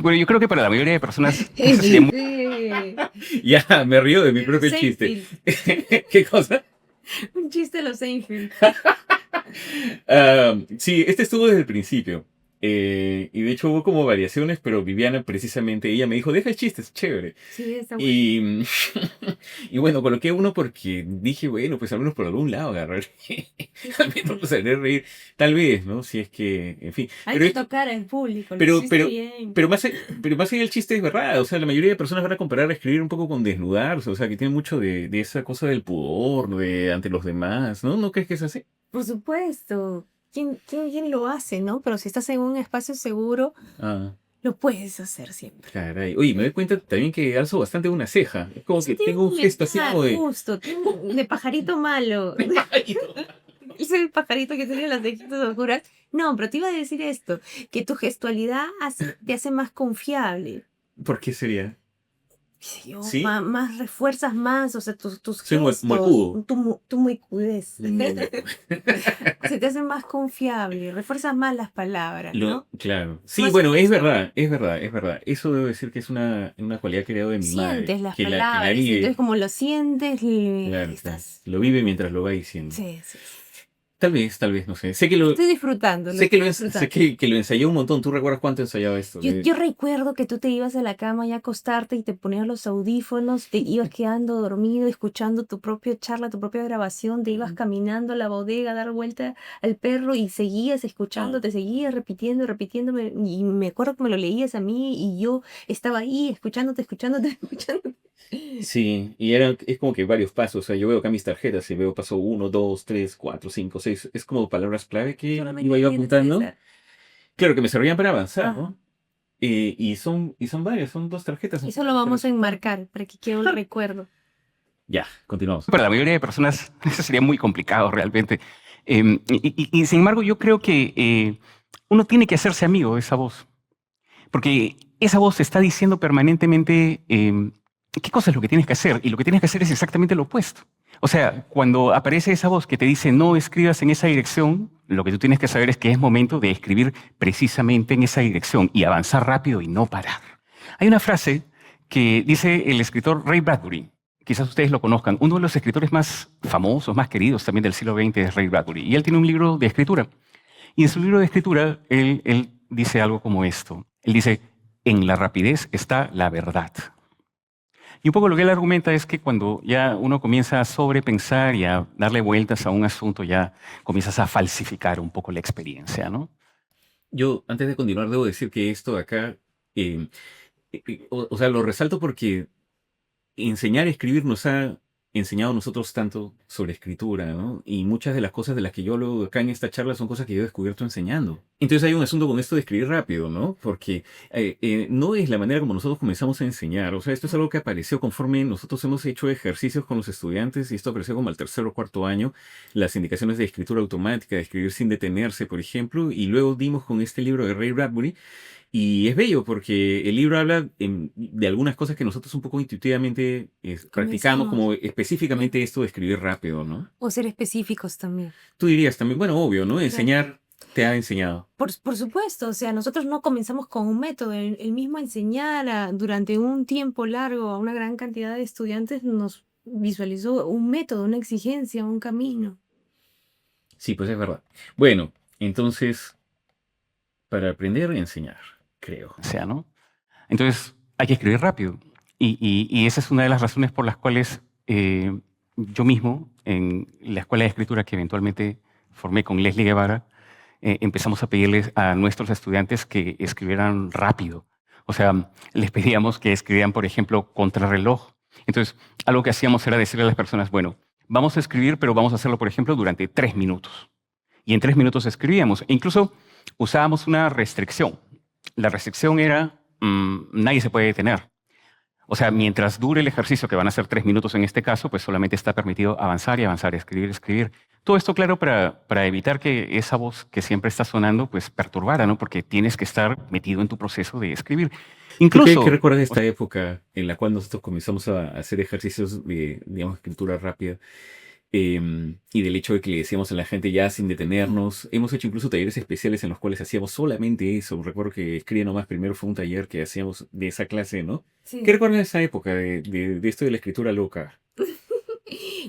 Speaker 3: Bueno, yo creo que para la mayoría de personas eso sería muy...
Speaker 2: Sí.
Speaker 1: Ya, me río de mi
Speaker 2: De
Speaker 1: propio
Speaker 2: los
Speaker 1: chiste.
Speaker 2: Seinfeld.
Speaker 1: ¿Qué cosa?
Speaker 2: Un chiste de los Seinfeld.
Speaker 1: Sí, este estuvo desde el principio. Y de hecho hubo como variaciones, pero Viviana precisamente, ella me dijo, deja el chiste, es chévere.
Speaker 2: Sí, está bueno.
Speaker 1: Y, y bueno, coloqué uno porque dije, bueno, pues al menos por algún lado agarrar. Al menos hacer reír. Tal vez, ¿no? Si es que, en fin.
Speaker 2: Hay
Speaker 1: Pero,
Speaker 2: que tocar al público, lo
Speaker 1: pero,
Speaker 2: hiciste
Speaker 1: pero,
Speaker 2: bien.
Speaker 1: pero más allá del chiste es verdad. O sea, la mayoría de personas van a comparar a escribir un poco con desnudarse. O sea, que tiene mucho de esa cosa del pudor, de ante los demás. ¿No? ¿No crees que es así?
Speaker 2: Por supuesto. ¿Quién lo hace, no? Pero si estás en un espacio seguro,
Speaker 1: Ah,
Speaker 2: lo puedes hacer siempre.
Speaker 1: caray. Oye, me doy cuenta también que alzo bastante una ceja. Es como
Speaker 2: Eso
Speaker 1: que
Speaker 2: tiene
Speaker 1: tengo un
Speaker 2: que
Speaker 1: gesto así
Speaker 2: estar
Speaker 1: como de...
Speaker 2: justo, de pajarito malo. Es el pajarito que tiene las cejitas oscuras. No, pero te iba a decir esto, que tu gestualidad te hace más confiable.
Speaker 1: ¿Por qué sería?
Speaker 2: Qué sé yo,
Speaker 1: ¿Sí?
Speaker 2: más refuerzas más, o sea, tus
Speaker 1: Soy
Speaker 2: gestos,
Speaker 1: muecudo.
Speaker 2: tu muecudez.
Speaker 1: Mm.
Speaker 2: Se te hace más confiable, refuerzas más las palabras, ¿no?
Speaker 1: Claro. Sí,
Speaker 2: Más
Speaker 1: bueno, es
Speaker 2: honesto.
Speaker 1: verdad, es verdad, es verdad. Eso debo decir que es una cualidad que he heredado de mi madre.
Speaker 2: Sientes las
Speaker 1: Que la
Speaker 2: palabras, y entonces
Speaker 1: vive.
Speaker 2: como lo sientes,
Speaker 1: Claro, claro.
Speaker 2: estás...
Speaker 1: Lo vive mientras lo va diciendo.
Speaker 2: Sí, sí.
Speaker 1: Tal vez, no sé.
Speaker 2: Estoy disfrutando, lo
Speaker 1: Sé que
Speaker 2: estoy
Speaker 1: sé
Speaker 2: disfrutando.
Speaker 1: que lo ensayé un montón. ¿Tú recuerdas cuánto ensayaba esto?
Speaker 2: Yo recuerdo que tú te ibas a la cama ya a acostarte y te ponías los audífonos, te ibas quedando dormido, escuchando tu propia charla, tu propia grabación, te ibas caminando a la bodega a dar vuelta al perro y seguías escuchando, te seguías repitiendo, repitiéndome, y me acuerdo que me lo leías a mí y yo estaba ahí escuchándote, escuchándote, escuchándote.
Speaker 1: Sí, es como que varios pasos. O sea, yo veo acá mis tarjetas y veo paso 1, 2, 3, 4, 5, 6. Es como palabras clave que
Speaker 2: Solamente
Speaker 1: iba yo
Speaker 2: tienes
Speaker 1: apuntando.
Speaker 2: esa.
Speaker 1: Claro que me servían para avanzar,
Speaker 2: Ajá.
Speaker 1: ¿no? Y son varias, son 2 tarjetas.
Speaker 2: Eso lo vamos a enmarcar para que quede un recuerdo.
Speaker 1: Ya, continuamos.
Speaker 3: Para la mayoría de personas eso sería muy complicado realmente. Y sin embargo, yo creo que uno tiene que hacerse amigo de esa voz, porque esa voz te está diciendo permanentemente qué cosa es lo que tienes que hacer, y lo que tienes que hacer es exactamente lo opuesto. O sea, cuando aparece esa voz que te dice no escribas en esa dirección, lo que tú tienes que saber es que es momento de escribir precisamente en esa dirección y avanzar rápido y no parar. Hay una frase que dice el escritor Ray Bradbury. Quizás ustedes lo conozcan. Uno de los escritores más famosos, más queridos también del siglo XX es Ray Bradbury. Y él tiene un libro de escritura. Y en su libro de escritura, él dice algo como esto. Él dice, en la rapidez está la verdad. Y un poco lo que él argumenta es que cuando ya uno comienza a sobrepensar y a darle vueltas a un asunto, ya comienzas a falsificar un poco la experiencia, ¿no?
Speaker 1: Yo, antes de continuar, debo decir que esto de acá, o sea, lo resalto porque enseñar a escribir nos ha enseñado a nosotros tanto sobre escritura, ¿no? Y muchas de las cosas de las que yo hablo acá en esta charla son cosas que yo he descubierto enseñando. Entonces hay un asunto con esto de escribir rápido, ¿no? Porque no es la manera como nosotros comenzamos a enseñar. O sea, esto es algo que apareció conforme nosotros hemos hecho ejercicios con los estudiantes y esto apareció como al tercer o cuarto año. Las indicaciones de escritura automática, de escribir sin detenerse, por ejemplo. Y luego dimos con este libro de Ray Bradbury. Y es bello porque el libro habla de algunas cosas que nosotros un poco intuitivamente practicamos,
Speaker 2: Comenzamos.
Speaker 1: como específicamente esto de escribir rápido, ¿no?
Speaker 2: O ser específicos también.
Speaker 1: Tú dirías también, bueno, obvio, ¿no?
Speaker 2: Claro.
Speaker 1: Enseñar te ha enseñado.
Speaker 2: Por supuesto, o sea, nosotros no comenzamos con un método, el mismo enseñar durante un tiempo largo a una gran cantidad de estudiantes nos visualizó un método, una exigencia, un camino.
Speaker 1: Sí, pues es verdad. Bueno, entonces, para aprender a enseñar, creo.
Speaker 3: O sea, ¿no? Entonces, hay que escribir rápido. Y esa es una de las razones por las cuales yo mismo, en la escuela de escritura que eventualmente formé con Leslie Guevara, empezamos a pedirles a nuestros estudiantes que escribieran rápido. O sea, les pedíamos que escribieran, por ejemplo, contrarreloj. Entonces, algo que hacíamos era decirle a las personas, bueno, vamos a escribir, pero vamos a hacerlo, por ejemplo, durante 3 minutos. Y en 3 minutos escribíamos. E incluso usábamos una restricción. La restricción era, nadie se puede detener. O sea, mientras dure el ejercicio, que van a ser 3 minutos en este caso, pues solamente está permitido avanzar y avanzar, escribir, escribir. Todo esto, claro, para evitar que esa voz que siempre está sonando, pues perturbara, ¿no? Porque tienes que estar metido en tu proceso de escribir.
Speaker 1: ¿Tú qué
Speaker 3: Incluso,
Speaker 1: recuerdas de esta época en la cual nosotros comenzamos a hacer ejercicios de, digamos, escritura rápida? Y del hecho de que le decíamos a la gente ya sin detenernos. Hemos hecho incluso talleres especiales en los cuales hacíamos solamente eso. Recuerdo que Escribe Nomás primero fue un taller que hacíamos de esa clase, ¿no? ¿Qué
Speaker 2: Sí.
Speaker 1: recuerdas de esa época, de esto de la escritura loca?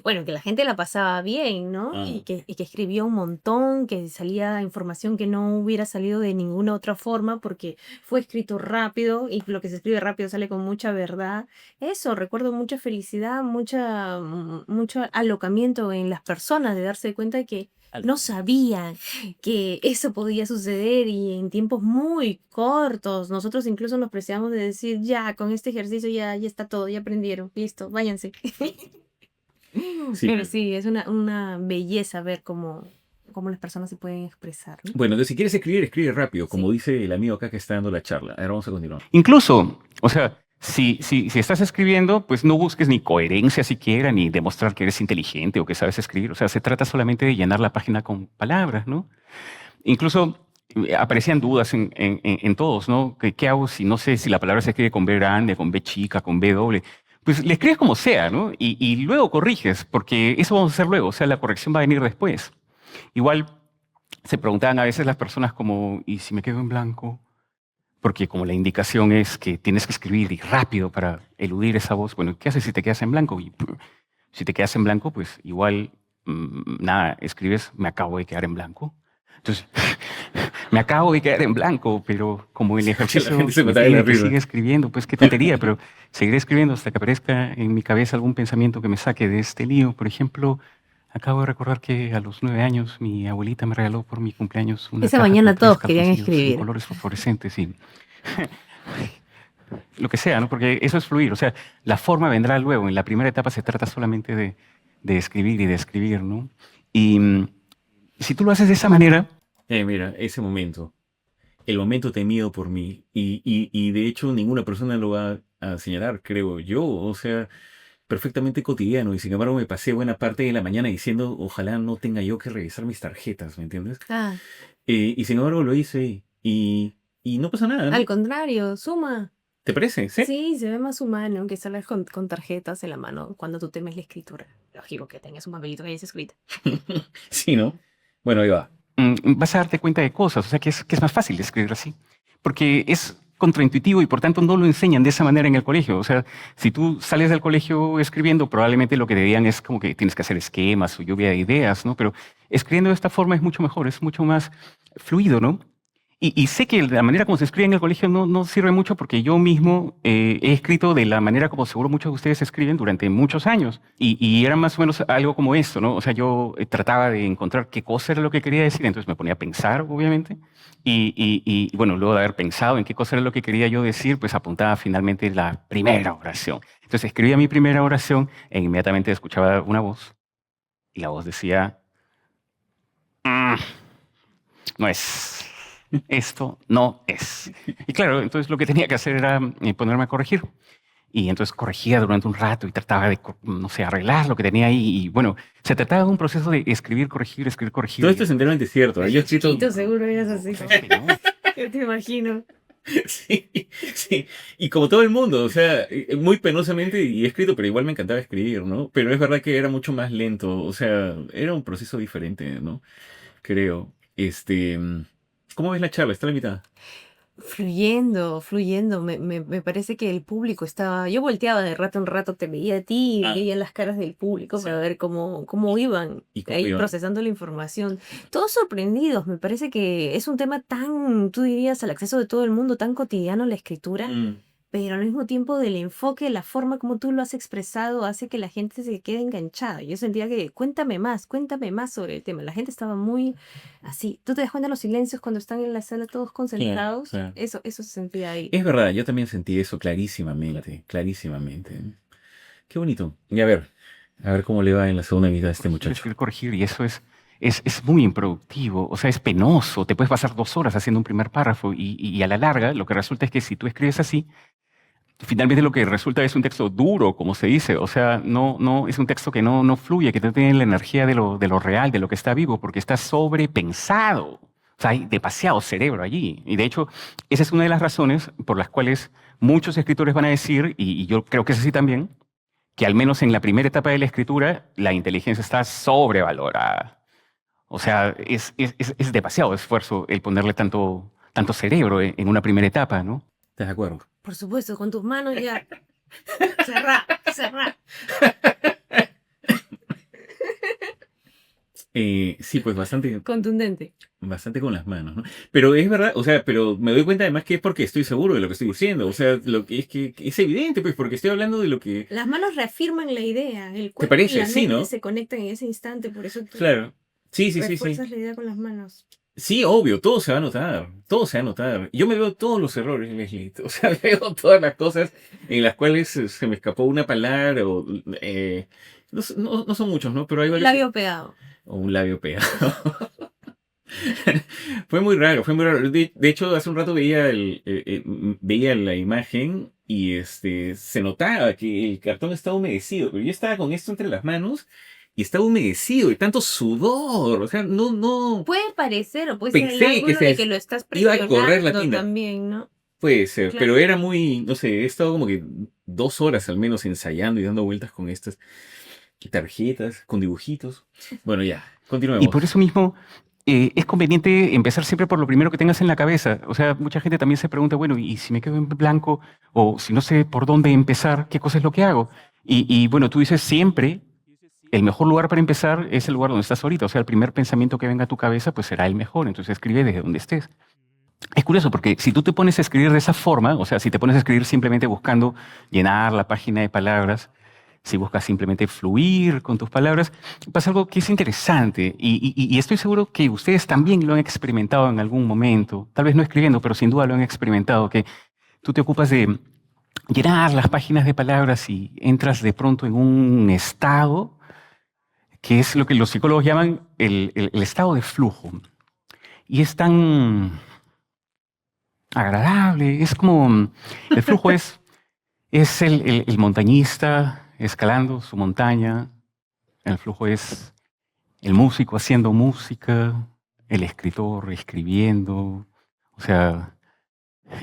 Speaker 2: Bueno, que la gente la pasaba bien, ¿no?
Speaker 1: Ah,
Speaker 2: Y que escribía un montón, que salía información que no hubiera salido de ninguna otra forma porque fue escrito rápido y lo que se escribe rápido sale con mucha verdad. Eso, recuerdo mucha felicidad, mucho alocamiento en las personas de darse cuenta que no sabían que eso podía suceder y en tiempos muy cortos. Nosotros incluso nos preciamos de decir, ya, con este ejercicio ya está todo, ya aprendieron, listo, váyanse.
Speaker 1: sí,
Speaker 2: Pero
Speaker 1: pues.
Speaker 2: sí, es una belleza ver cómo las personas se pueden expresar, ¿no?
Speaker 1: Bueno, entonces si quieres escribir, escribe rápido, como
Speaker 2: Sí.
Speaker 1: dice el amigo acá que está dando la charla. Ahora vamos a continuar.
Speaker 3: incluso, o sea, si estás escribiendo, pues no busques ni coherencia siquiera, ni demostrar que eres inteligente o que sabes escribir. O sea, se trata solamente de llenar la página con palabras, ¿no? Incluso aparecían dudas en todos, ¿no? ¿Qué hago si no sé si la palabra se escribe con B grande, con B chica, con B doble? Pues le escribes como sea, ¿no? Y luego corriges, porque eso vamos a hacer luego, o sea, la corrección va a venir después. Igual se preguntaban a veces las personas como, ¿y si me quedo en blanco? Porque como la indicación es que tienes que escribir y rápido para eludir esa voz, bueno, ¿qué haces si te quedas en blanco? Y si te quedas en blanco, pues igual nada, escribes, me acabo de quedar en blanco. Entonces, me acabo de quedar en blanco, pero como el
Speaker 1: La
Speaker 3: ejercicio
Speaker 1: gente se
Speaker 3: me
Speaker 1: mataba de la
Speaker 3: pide que
Speaker 1: risa.
Speaker 3: siga escribiendo, pues qué tontería, pero seguiré escribiendo hasta que aparezca en mi cabeza algún pensamiento que me saque de este lío. Por ejemplo, acabo de recordar que a los 9 años mi abuelita me regaló por mi cumpleaños una
Speaker 2: Esa
Speaker 3: caja con
Speaker 2: mañana
Speaker 3: 3
Speaker 2: todos querían
Speaker 3: calzoncillos en
Speaker 2: escribir.
Speaker 3: colores fosforescentes y lo que sea, ¿no? Porque eso es fluir. O sea, la forma vendrá luego. En la primera etapa se trata solamente de escribir y de escribir, ¿no? Y si tú lo haces de esa manera,
Speaker 1: Mira, ese momento. El momento temido por mí. Y de hecho ninguna persona lo va a señalar, creo yo. O sea, perfectamente cotidiano. Y sin embargo me pasé buena parte de la mañana diciendo, ojalá no tenga yo que revisar mis tarjetas, ¿me entiendes?
Speaker 2: Ah,
Speaker 1: Y sin embargo lo hice y no pasa nada,
Speaker 2: al
Speaker 1: ¿no?
Speaker 2: contrario, suma.
Speaker 1: ¿Te parece? ¿Sí?
Speaker 2: Sí, se ve más humano que salgas con tarjetas en la mano cuando tú temes la escritura. Lógico que tengas un papelito que hayas escrito.
Speaker 1: Sí, ¿no? Bueno, ahí va.
Speaker 3: vas a darte cuenta de cosas. O sea, que es más fácil escribir así. Porque es contraintuitivo y por tanto no lo enseñan de esa manera en el colegio. O sea, si tú sales del colegio escribiendo, probablemente lo que te digan es como que tienes que hacer esquemas o lluvia de ideas, ¿no? Pero escribiendo de esta forma es mucho mejor, es mucho más fluido, ¿no? Y sé que la manera como se escribe en el colegio no sirve mucho porque yo mismo he escrito de la manera como seguro muchos de ustedes escriben durante muchos años. Y era más o menos algo como esto, ¿no? O sea, yo trataba de encontrar qué cosa era lo que quería decir, entonces me ponía a pensar, obviamente. Bueno, luego de haber pensado en qué cosa era lo que quería yo decir, pues apuntaba finalmente la primera oración. Entonces escribía mi primera oración e inmediatamente escuchaba una voz y la voz decía, "Mm, no es, esto no es". Y claro, entonces lo que tenía que hacer era ponerme a corregir. Y entonces corregía durante un rato y trataba de, no sé, arreglar lo que tenía ahí. Y bueno, se trataba de un proceso de escribir, corregir, escribir, corregir.
Speaker 1: Todo esto es enteramente cierto. Yo he escrito...
Speaker 2: Chiquito seguro eras así.
Speaker 3: O sea, es penoso.
Speaker 2: Yo te imagino.
Speaker 1: Sí, sí. Y como todo el mundo, o sea, muy penosamente y he escrito, pero igual me encantaba escribir, ¿no? Pero es verdad que era mucho más lento, o sea, era un proceso diferente, ¿no? Creo. ¿Cómo ves la charla? Está a la mitad.
Speaker 2: Fluyendo, fluyendo. Me parece que el público estaba. Yo volteaba de rato en rato, te veía a ti y
Speaker 1: Ah,
Speaker 2: veía las caras del público
Speaker 1: sí.
Speaker 2: para ver cómo iban
Speaker 1: ¿Y cómo
Speaker 2: ahí
Speaker 1: iban?
Speaker 2: procesando la información. Todos sorprendidos. Me parece que es un tema tan, tú dirías, al acceso de todo el mundo, tan cotidiano la escritura,
Speaker 1: Mm.
Speaker 2: pero al mismo tiempo del enfoque, la forma como tú lo has expresado hace que la gente se quede enganchada. Yo sentía que cuéntame más sobre el tema. La gente estaba muy así. ¿Tú te das cuenta de los silencios cuando están en la sala todos
Speaker 1: Claro,
Speaker 2: concentrados?
Speaker 1: claro.
Speaker 2: Eso se sentía ahí.
Speaker 1: Es verdad, yo también sentí eso clarísimamente, clarísimamente. Qué bonito. Y a ver cómo le va en la segunda mitad a este
Speaker 3: Corregir,
Speaker 1: muchacho.
Speaker 3: escribir, corregir. Y eso es muy improductivo. O sea, es penoso. Te puedes pasar 2 horas haciendo un primer párrafo y a la larga lo que resulta es que si tú escribes así, finalmente lo que resulta es un texto duro, como se dice. O sea, no es un texto que no fluye, que no tiene la energía de lo real, de lo que está vivo, porque está sobrepensado. O sea, hay demasiado cerebro allí. Y de hecho, esa es una de las razones por las cuales muchos escritores van a decir, y yo creo que es así también, que al menos en la primera etapa de la escritura, la inteligencia está sobrevalorada. O sea, es demasiado esfuerzo el ponerle tanto cerebro en una primera etapa, ¿no?
Speaker 1: ¿Estás de acuerdo?
Speaker 2: Por supuesto, con tus manos ya. Cerrá, cerrá.
Speaker 1: Sí, pues bastante,
Speaker 2: Contundente.
Speaker 1: bastante con las manos, ¿no? Pero es verdad, o sea, pero me doy cuenta además que es porque estoy seguro de lo que estoy diciendo. O sea, lo que es que es evidente, pues, porque estoy hablando de lo que...
Speaker 2: Las manos reafirman la idea. El
Speaker 1: ¿Te
Speaker 2: cuerpo y
Speaker 1: parece?
Speaker 2: la
Speaker 1: Sí,
Speaker 2: mente
Speaker 1: ¿no?
Speaker 2: se conectan en ese instante. Por eso tú
Speaker 1: Claro. Sí, sí, sí, sí.
Speaker 2: refuerzas la idea con las manos.
Speaker 1: Sí, obvio, todo se va a notar, todo se va a notar. Yo me veo todos los errores, Leslie. O sea, veo todas las cosas en las cuales se me escapó una palabra o... no son muchos, ¿no? Pero hay varios...
Speaker 2: Labio pegado.
Speaker 1: O un labio pegado. Fue muy raro, fue muy raro. De hecho, hace un rato veía la imagen y se notaba que el cartón estaba humedecido, pero yo estaba con esto entre las manos y estaba humedecido de tanto sudor. O sea, no
Speaker 2: Puede parecer o puede ser el
Speaker 1: pensé que
Speaker 2: ángulo de que lo estás
Speaker 1: iba a correr la
Speaker 2: presionando
Speaker 1: tinta.
Speaker 2: también, ¿no?
Speaker 1: Puede ser,
Speaker 2: Claro.
Speaker 1: pero era muy, no sé, he estado como que 2 horas al menos ensayando y dando vueltas con estas tarjetas, con dibujitos. Bueno, ya,
Speaker 3: Y
Speaker 1: continuemos.
Speaker 3: por eso mismo es conveniente empezar siempre por lo primero que tengas en la cabeza. O sea, mucha gente también se pregunta, bueno, ¿y si me quedo en blanco o si no sé por dónde empezar, qué cosa es lo que hago? Y bueno, tú dices siempre el mejor lugar para empezar es el lugar donde estás ahorita. O sea, el primer pensamiento que venga a tu cabeza pues será el mejor. Entonces escribe desde donde estés. Es curioso porque si tú te pones a escribir de esa forma, o sea, si te pones a escribir simplemente buscando llenar la página de palabras, si buscas simplemente fluir con tus palabras, pasa algo que es interesante y estoy seguro que ustedes también lo han experimentado en algún momento, tal vez no escribiendo, pero sin duda lo han experimentado, que tú te ocupas de llenar las páginas de palabras y entras de pronto en un estado que es lo que los psicólogos llaman el estado de flujo. Y es tan agradable, es como, el flujo es el montañista escalando su montaña, el flujo es el músico haciendo música, el escritor escribiendo, o sea,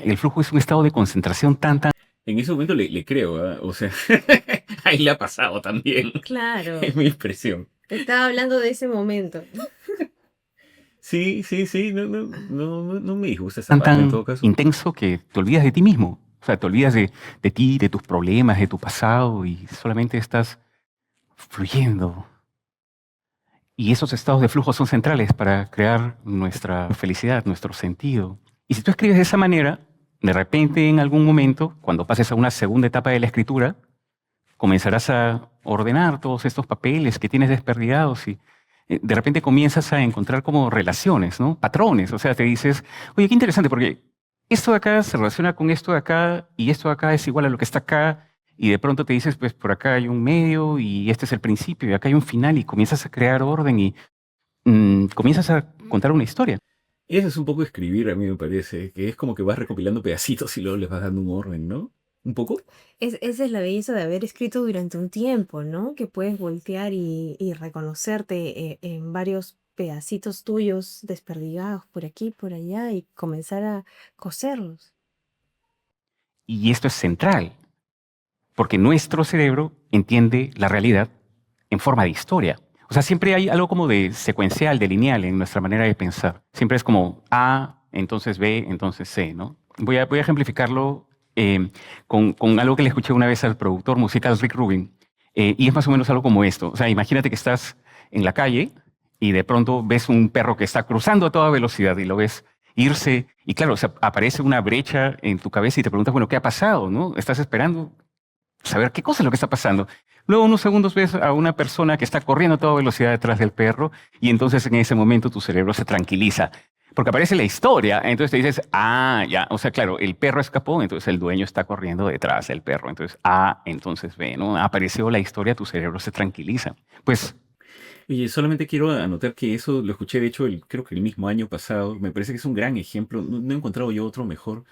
Speaker 3: el flujo es un estado de concentración tan...
Speaker 1: En ese momento le creo, ¿ah? O sea, ahí le ha pasado también.
Speaker 2: Claro,
Speaker 1: Es mi impresión.
Speaker 2: estaba hablando de ese momento.
Speaker 1: Sí, no me disgusta esa parte en todo caso.
Speaker 3: intenso que te olvidas de ti mismo. O sea, te olvidas de ti, de tus problemas, de tu pasado y solamente estás fluyendo. Y esos estados de flujo son centrales para crear nuestra felicidad, nuestro sentido. Y si tú escribes de esa manera, de repente en algún momento, cuando pases a una segunda etapa de la escritura, comenzarás a ordenar todos estos papeles que tienes desperdigados y de repente comienzas a encontrar como relaciones, ¿no? Patrones. O sea, te dices, oye, qué interesante, porque esto de acá se relaciona con esto de acá y esto de acá es igual a lo que está acá. Y de pronto te dices, pues por acá hay un medio y este es el principio y acá hay un final y comienzas a crear orden y comienzas a contar una historia.
Speaker 1: Eso es un poco escribir, a mí me parece, que es como que vas recopilando pedacitos y luego les vas dando un orden, ¿no? ¿Un poco?
Speaker 2: Esa es la belleza de haber escrito durante un tiempo, ¿no? Que puedes voltear y reconocerte en varios pedacitos tuyos desperdigados por aquí, por allá y comenzar a coserlos.
Speaker 3: Y esto es central, porque nuestro cerebro entiende la realidad en forma de historia. O sea, siempre hay algo como de secuencial, de lineal en nuestra manera de pensar. Siempre es como A, entonces B, entonces C, ¿no? Voy a ejemplificarlo con algo que le escuché una vez al productor musical Rick Rubin, y es más o menos algo como esto. O sea, imagínate que estás en la calle y de pronto ves un perro que está cruzando a toda velocidad y lo ves irse, y claro, o sea, aparece una brecha en tu cabeza y te preguntas, bueno, ¿qué ha pasado? ¿No? Estás esperando saber qué cosa es lo que está pasando. Luego, unos segundos, ves a una persona que está corriendo a toda velocidad detrás del perro y entonces en ese momento tu cerebro se tranquiliza. Porque aparece la historia, entonces te dices, ah, ya, o sea, claro, el perro escapó, entonces el dueño está corriendo detrás del perro. Entonces, entonces ve, ¿no? Apareció la historia, tu cerebro se tranquiliza. Pues
Speaker 1: Oye, solamente quiero anotar que eso lo escuché, de hecho, creo que el mismo año pasado. Me parece que es un gran ejemplo. No he encontrado yo otro mejor.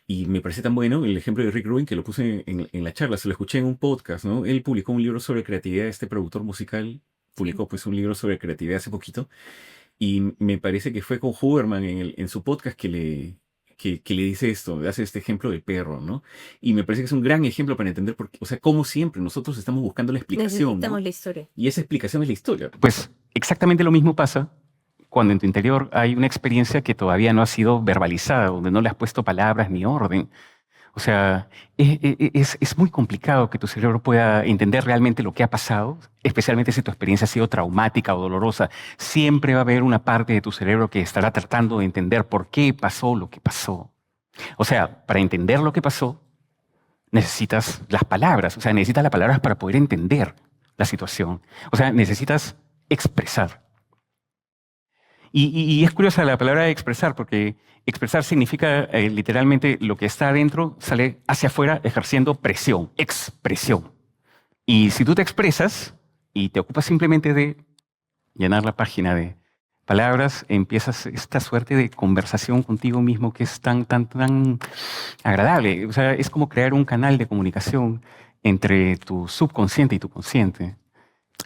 Speaker 1: Y me parece tan bueno el ejemplo de Rick Rubin que lo puse en la charla. Se lo escuché en un podcast, ¿no? Él publicó un libro sobre creatividad, este productor musical.
Speaker 2: Sí.
Speaker 1: Publicó pues un libro sobre creatividad hace poquito. Y me parece que fue con Huberman en su podcast que le dice esto, hace este ejemplo del perro, ¿no? Y me parece que es un gran ejemplo para entender, o sea, como siempre, nosotros estamos buscando la explicación,
Speaker 2: Necesitamos
Speaker 1: ¿no?
Speaker 2: la historia.
Speaker 1: Y esa explicación es la historia.
Speaker 3: Pues exactamente lo mismo pasa cuando en tu interior hay una experiencia que todavía no ha sido verbalizada, donde no le has puesto palabras ni orden. O sea, es muy complicado que tu cerebro pueda entender realmente lo que ha pasado, especialmente si tu experiencia ha sido traumática o dolorosa. Siempre va a haber una parte de tu cerebro que estará tratando de entender por qué pasó lo que pasó. O sea, para entender lo que pasó, necesitas las palabras. O sea, necesitas las palabras para poder entender la situación. O sea, necesitas expresar. Y es curiosa la palabra expresar, porque expresar significa literalmente lo que está adentro sale hacia afuera ejerciendo presión, expresión. Y si tú te expresas y te ocupas simplemente de llenar la página de palabras, empiezas esta suerte de conversación contigo mismo que es tan agradable. O sea, es como crear un canal de comunicación entre tu subconsciente y tu consciente.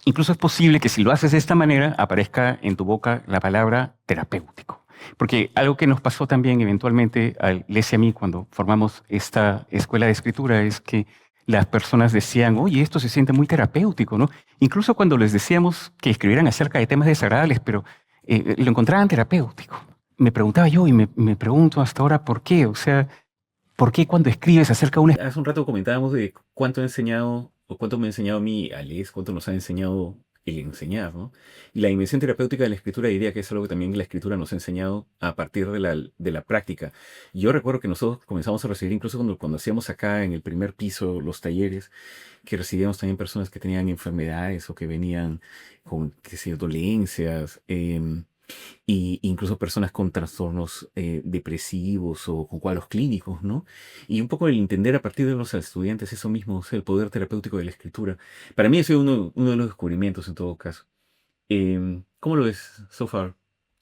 Speaker 3: Incluso es posible que si lo haces de esta manera aparezca en tu boca la palabra terapéutico. Porque algo que nos pasó también eventualmente a Les y a mí cuando formamos esta escuela de escritura es que las personas decían, oye, esto se siente muy terapéutico, ¿no? Incluso cuando les decíamos que escribieran acerca de temas desagradables, pero lo encontraban terapéutico. Me preguntaba yo y me pregunto hasta ahora por qué. O sea, ¿por qué cuando escribes acerca de una...
Speaker 1: Hace un rato comentábamos de cuánto ha enseñado o cuánto me ha enseñado a mí Alex, cuánto nos ha enseñado el enseñar, ¿no? Y la dimensión terapéutica de la escritura diría que es algo que también la escritura nos ha enseñado a partir de la práctica. Yo recuerdo que nosotros comenzamos a recibir, incluso cuando hacíamos acá en el primer piso los talleres, que recibíamos también personas que tenían enfermedades o que venían con, qué sé yo, dolencias, y incluso personas con trastornos depresivos o con cuadros clínicos, ¿no? Y un poco el entender a partir de los estudiantes eso mismo, o sea, el poder terapéutico de la escritura. Para mí ha sido uno de los descubrimientos en todo caso. ¿Cómo lo ves so far?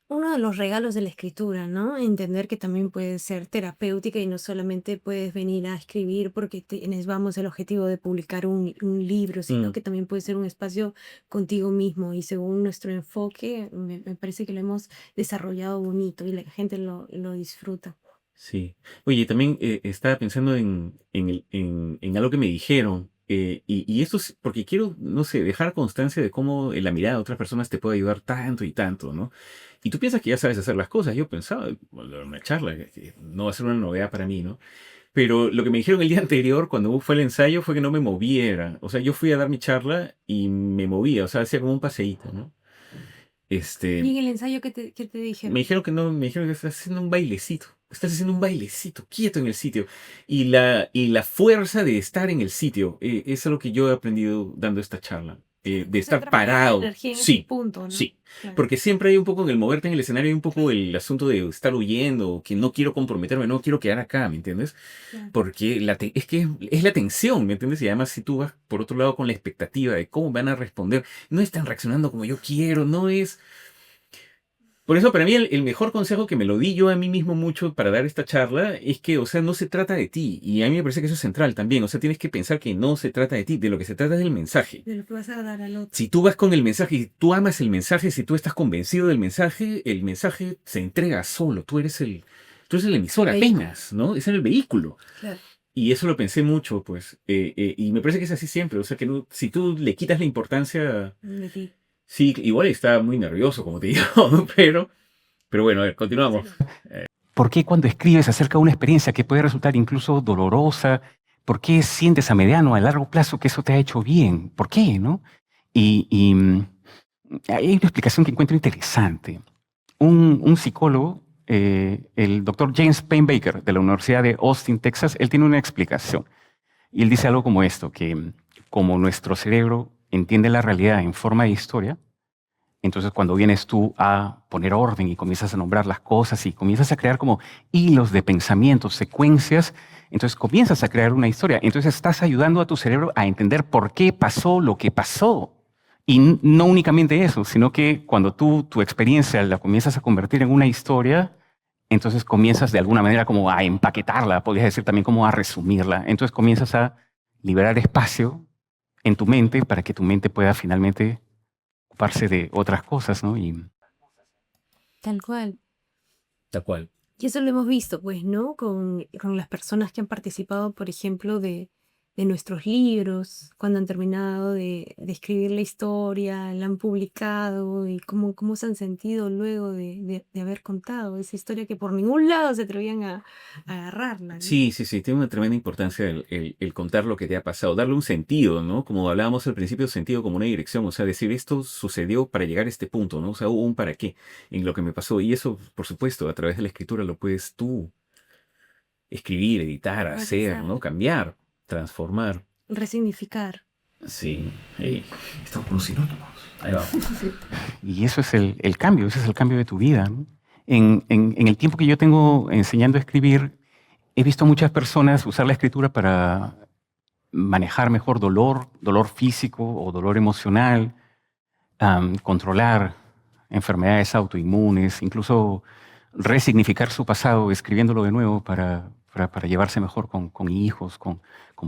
Speaker 2: Uno de los regalos de la escritura, ¿no? Entender que también puede ser terapéutica y no solamente puedes venir a escribir porque tienes, vamos, el objetivo de publicar un libro, sino
Speaker 1: Mm,
Speaker 2: que también puede ser un espacio contigo mismo y según nuestro enfoque, me parece que lo hemos desarrollado bonito y la gente lo disfruta.
Speaker 1: sí. Oye, también estaba pensando en algo que me dijeron. Y esto es porque quiero, no sé, dejar constancia de cómo la mirada de otras personas te puede ayudar tanto y tanto, ¿no? Y tú piensas que ya sabes hacer las cosas. Yo pensaba, bueno, una charla, que no va a ser una novedad para mí, ¿no? Pero lo que me dijeron el día anterior, cuando fue el ensayo, fue que no me moviera. O sea, yo fui a dar mi charla y me movía, o sea, hacía como un paseíto, ¿no?
Speaker 2: Y
Speaker 1: Este,
Speaker 2: en el ensayo, ¿qué te
Speaker 1: me
Speaker 2: dijeron?
Speaker 1: dijeron que no, me dijeron que estás haciendo un bailecito. Estás haciendo un bailecito, quieto en el sitio. Y la fuerza de estar en el sitio, es algo que yo he aprendido dando esta charla. De estar
Speaker 2: Concentrar toda la
Speaker 1: parado.
Speaker 2: energía en ese
Speaker 1: Sí,
Speaker 2: punto, ¿no?
Speaker 1: sí.
Speaker 2: Claro,
Speaker 1: Porque siempre hay un poco en el moverte en el escenario, hay un poco el asunto de estar huyendo, que no quiero comprometerme, no quiero quedar acá, ¿me entiendes?
Speaker 2: claro.
Speaker 1: Porque es que es la tensión, ¿me entiendes? Y además si tú vas por otro lado con la expectativa de cómo van a responder, no están reaccionando como yo quiero, no es... Por eso para mí el mejor consejo que me lo di yo a mí mismo mucho para dar esta charla es que, o sea, no se trata de ti. Y a mí me parece que eso es central también. O sea, tienes que pensar que no se trata de ti, de lo que se trata es del mensaje.
Speaker 2: De lo que vas a dar al otro.
Speaker 1: Si tú vas con el mensaje y tú amas el mensaje, si tú estás convencido del mensaje, el mensaje se entrega solo. Tú eres el emisor
Speaker 2: Vehículo.
Speaker 1: apenas, ¿no? Es el vehículo.
Speaker 2: Claro.
Speaker 1: Y eso lo pensé mucho, pues. Y me parece que es así siempre. O sea, que si tú le quitas la importancia,
Speaker 2: De ti.
Speaker 1: sí, igual está muy nervioso, como te digo, pero bueno, a ver, continuamos.
Speaker 3: ¿Por qué cuando escribes acerca de una experiencia que puede resultar incluso dolorosa, por qué sientes a mediano o a largo plazo que eso te ha hecho bien? ¿Por qué, no? Y hay una explicación que encuentro interesante. Un psicólogo, el doctor James Payne Baker, de la Universidad de Austin, Texas, él tiene una explicación. Y él dice algo como esto, que como nuestro cerebro entiende la realidad en forma de historia, entonces cuando vienes tú a poner orden y comienzas a nombrar las cosas y comienzas a crear como hilos de pensamientos, secuencias, entonces comienzas a crear una historia. Entonces estás ayudando a tu cerebro a entender por qué pasó lo que pasó. Y no únicamente eso, sino que cuando tú tu experiencia la comienzas a convertir en una historia, entonces comienzas de alguna manera como a empaquetarla, podrías decir también como a resumirla. Entonces comienzas a liberar espacio en tu mente para que tu mente pueda finalmente ocuparse de otras cosas, ¿no? Y
Speaker 2: Tal cual.
Speaker 1: Tal cual.
Speaker 2: Y eso lo hemos visto, pues, ¿no? Con las personas que han participado, por ejemplo, de nuestros libros, cuando han terminado de escribir la historia, la han publicado y cómo se han sentido luego de haber contado esa historia que por ningún lado se atrevían a agarrarla, ¿no?
Speaker 1: Sí, sí, sí, tiene una tremenda importancia el contar lo que te ha pasado, darle un sentido, ¿no? Como hablábamos al principio, sentido como una dirección, o sea, decir esto sucedió para llegar a este punto, ¿no? O sea, hubo un para qué en lo que me pasó. Y eso, por supuesto, a través de la escritura lo puedes tú escribir, editar, hacer,
Speaker 2: Realizar,
Speaker 1: ¿no? Cambiar, transformar.
Speaker 2: resignificar.
Speaker 1: Sí, hey, estamos con los sinónimos. Ahí vamos.
Speaker 3: y eso es el cambio, ese es el cambio de tu vida, ¿no? En el tiempo que yo tengo enseñando a escribir, he visto a muchas personas usar la escritura para manejar mejor dolor, dolor físico o dolor emocional, controlar enfermedades autoinmunes, incluso resignificar su pasado escribiéndolo de nuevo para llevarse mejor con hijos, con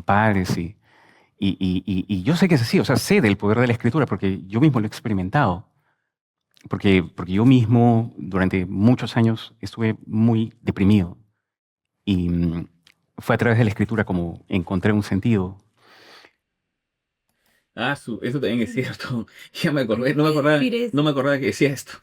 Speaker 3: padres. Y yo sé que es así, o sea, sé del poder de la escritura porque yo mismo lo he experimentado. Porque yo mismo durante muchos años estuve muy deprimido y fue a través de la escritura como encontré un sentido.
Speaker 1: Ah, eso también es cierto. Ya me acordé,
Speaker 2: Puedes decir
Speaker 1: no
Speaker 2: eso.
Speaker 1: me acordaba que decía esto.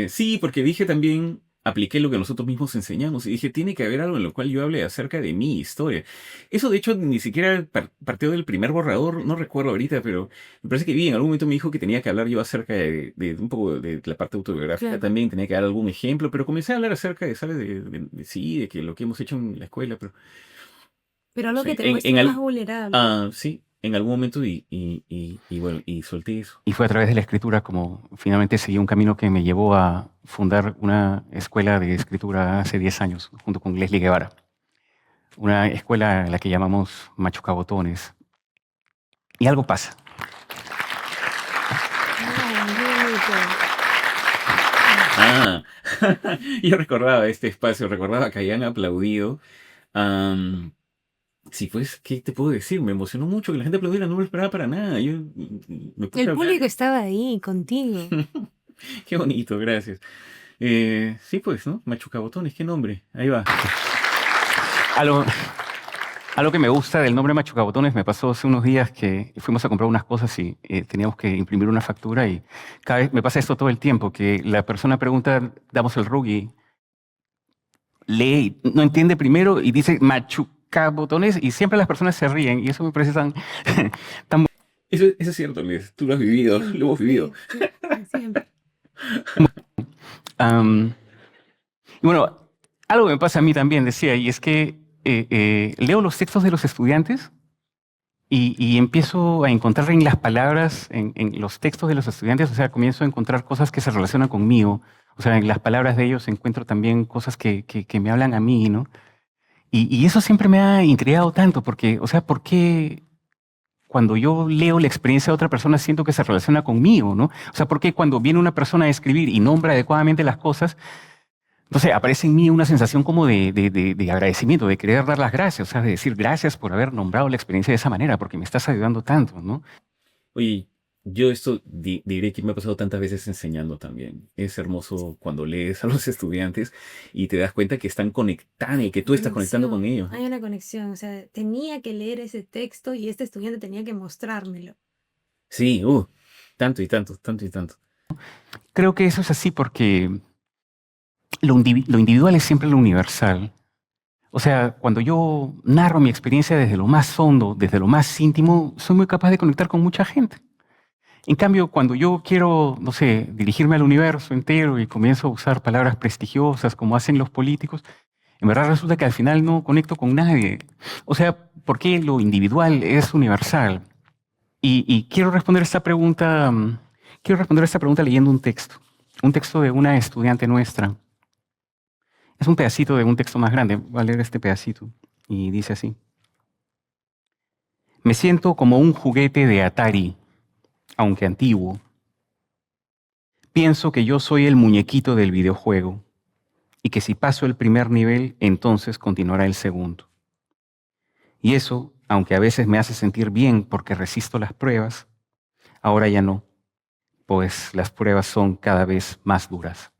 Speaker 1: Sí, porque dije también, apliqué lo que nosotros mismos enseñamos y dije, tiene que haber algo en lo cual yo hable acerca de mi historia. Eso de hecho ni siquiera partió del primer borrador, no recuerdo ahorita, pero me parece que vi en algún momento me dijo que tenía que hablar yo acerca de un poco de la parte autobiográfica
Speaker 2: Claro.
Speaker 1: también, tenía que dar algún ejemplo, pero comencé a hablar acerca de, ¿sabes? Sí, de que lo que hemos hecho en la escuela, pero
Speaker 2: Pero
Speaker 1: no
Speaker 2: algo que
Speaker 1: sé,
Speaker 2: te muestre más vulnerable.
Speaker 1: sí, en algún momento y bueno, y solté eso.
Speaker 3: Y fue a través de la escritura como finalmente seguí un camino que me llevó a fundar una escuela de escritura hace 10 años, junto con Leslie Guevara. Una escuela a la que llamamos Machucabotones. Y algo pasa.
Speaker 2: Ay, qué bonito.
Speaker 1: Ah, yo recordaba este espacio, recordaba que habían aplaudido. Sí, pues, ¿qué te puedo decir? Me emocionó mucho que la gente aplaudiera, no me lo esperaba para nada. Yo me puse a
Speaker 2: El
Speaker 1: hablar.
Speaker 2: público estaba ahí contigo.
Speaker 1: Qué bonito, gracias. Sí, pues, ¿no? Machucabotones, qué nombre. Ahí va.
Speaker 3: Algo, algo que me gusta del nombre Machucabotones me pasó hace unos días que fuimos a comprar unas cosas y teníamos que imprimir una factura y cada vez me pasa esto todo el tiempo, que la persona pregunta, damos el RUC y lee, no entiende primero y dice Machucabotones y siempre las personas se ríen y eso me parece tan, tan
Speaker 1: Eso es cierto, Les. Tú lo has vivido,
Speaker 2: Sí,
Speaker 1: lo hemos vivido.
Speaker 2: sí, sí, siempre.
Speaker 3: Am, y bueno, algo que me pasa a mí también, decía, y es que leo los textos de los estudiantes y empiezo a encontrar en las palabras, en los textos de los estudiantes, o sea, comienzo a encontrar cosas que se relacionan conmigo. O sea, en las palabras de ellos encuentro también cosas que me hablan a mí, ¿no? Y eso siempre me ha intrigado tanto, porque, o sea, ¿por qué cuando yo leo la experiencia de otra persona siento que se relaciona conmigo, ¿no? O sea, ¿por qué cuando viene una persona a escribir y nombra adecuadamente las cosas, entonces aparece en mí una sensación como de agradecimiento, de querer dar las gracias, o sea, de decir gracias por haber nombrado la experiencia de esa manera, porque me estás ayudando tanto, ¿no?
Speaker 1: Oye, yo esto diré que me ha pasado tantas veces enseñando también. Es hermoso cuando lees a los estudiantes y te das cuenta que están conectando y que tú estás conectando con
Speaker 2: Conexión.
Speaker 1: ellos, ¿no?
Speaker 2: Hay una conexión. O sea, tenía que leer ese texto y este estudiante tenía que mostrármelo.
Speaker 1: Sí, tanto y tanto, tanto y tanto.
Speaker 3: Creo que eso es así porque lo individual es siempre lo universal. O sea, cuando yo narro mi experiencia desde lo más hondo, desde lo más íntimo, soy muy capaz de conectar con mucha gente. En cambio, cuando yo quiero, no sé, dirigirme al universo entero y comienzo a usar palabras prestigiosas como hacen los políticos, en verdad resulta que al final no conecto con nadie. O sea, ¿por qué lo individual es universal? Y quiero responder esta pregunta, leyendo un texto de una estudiante nuestra. Es un pedacito de un texto más grande. Voy a leer este pedacito. Y dice así. Me siento como un juguete de Atari, aunque antiguo. Pienso que yo soy el muñequito del videojuego y que si paso el primer nivel, entonces continuará el segundo. Y eso, aunque a veces me hace sentir bien porque resisto las pruebas, ahora ya no, pues las pruebas son cada vez más duras.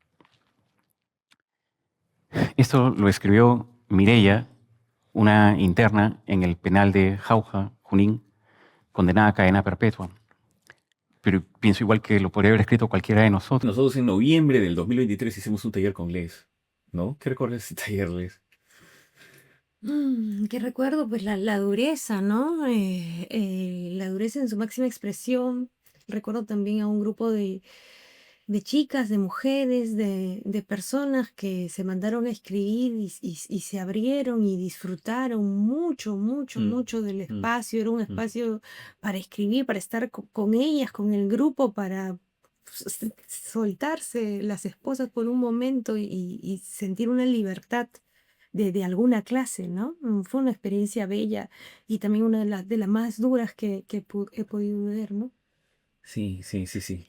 Speaker 3: Esto lo escribió Mireya, una interna en el penal de Jauja, Junín, condenada a cadena perpetua. Pero pienso igual que lo podría haber escrito cualquiera de nosotros.
Speaker 1: Nosotros en noviembre del 2023 hicimos un taller con Les, ¿no? ¿Qué recuerdas de ese taller, Les?
Speaker 2: ¿Qué recuerdo? Pues la dureza, ¿no? La dureza en su máxima expresión. Recuerdo también a un grupo de chicas, de mujeres, de personas que se mandaron a escribir y se abrieron y disfrutaron mucho, mucho,
Speaker 1: Mm,
Speaker 2: mucho del
Speaker 1: mm,
Speaker 2: espacio. Era un
Speaker 1: mm.
Speaker 2: espacio para escribir, para estar con ellas, con el grupo, para soltarse las esposas por un momento y sentir una libertad de alguna clase, ¿no? Fue una experiencia bella y también una de las más duras que he podido ver, ¿no?
Speaker 1: Sí, sí, sí, sí.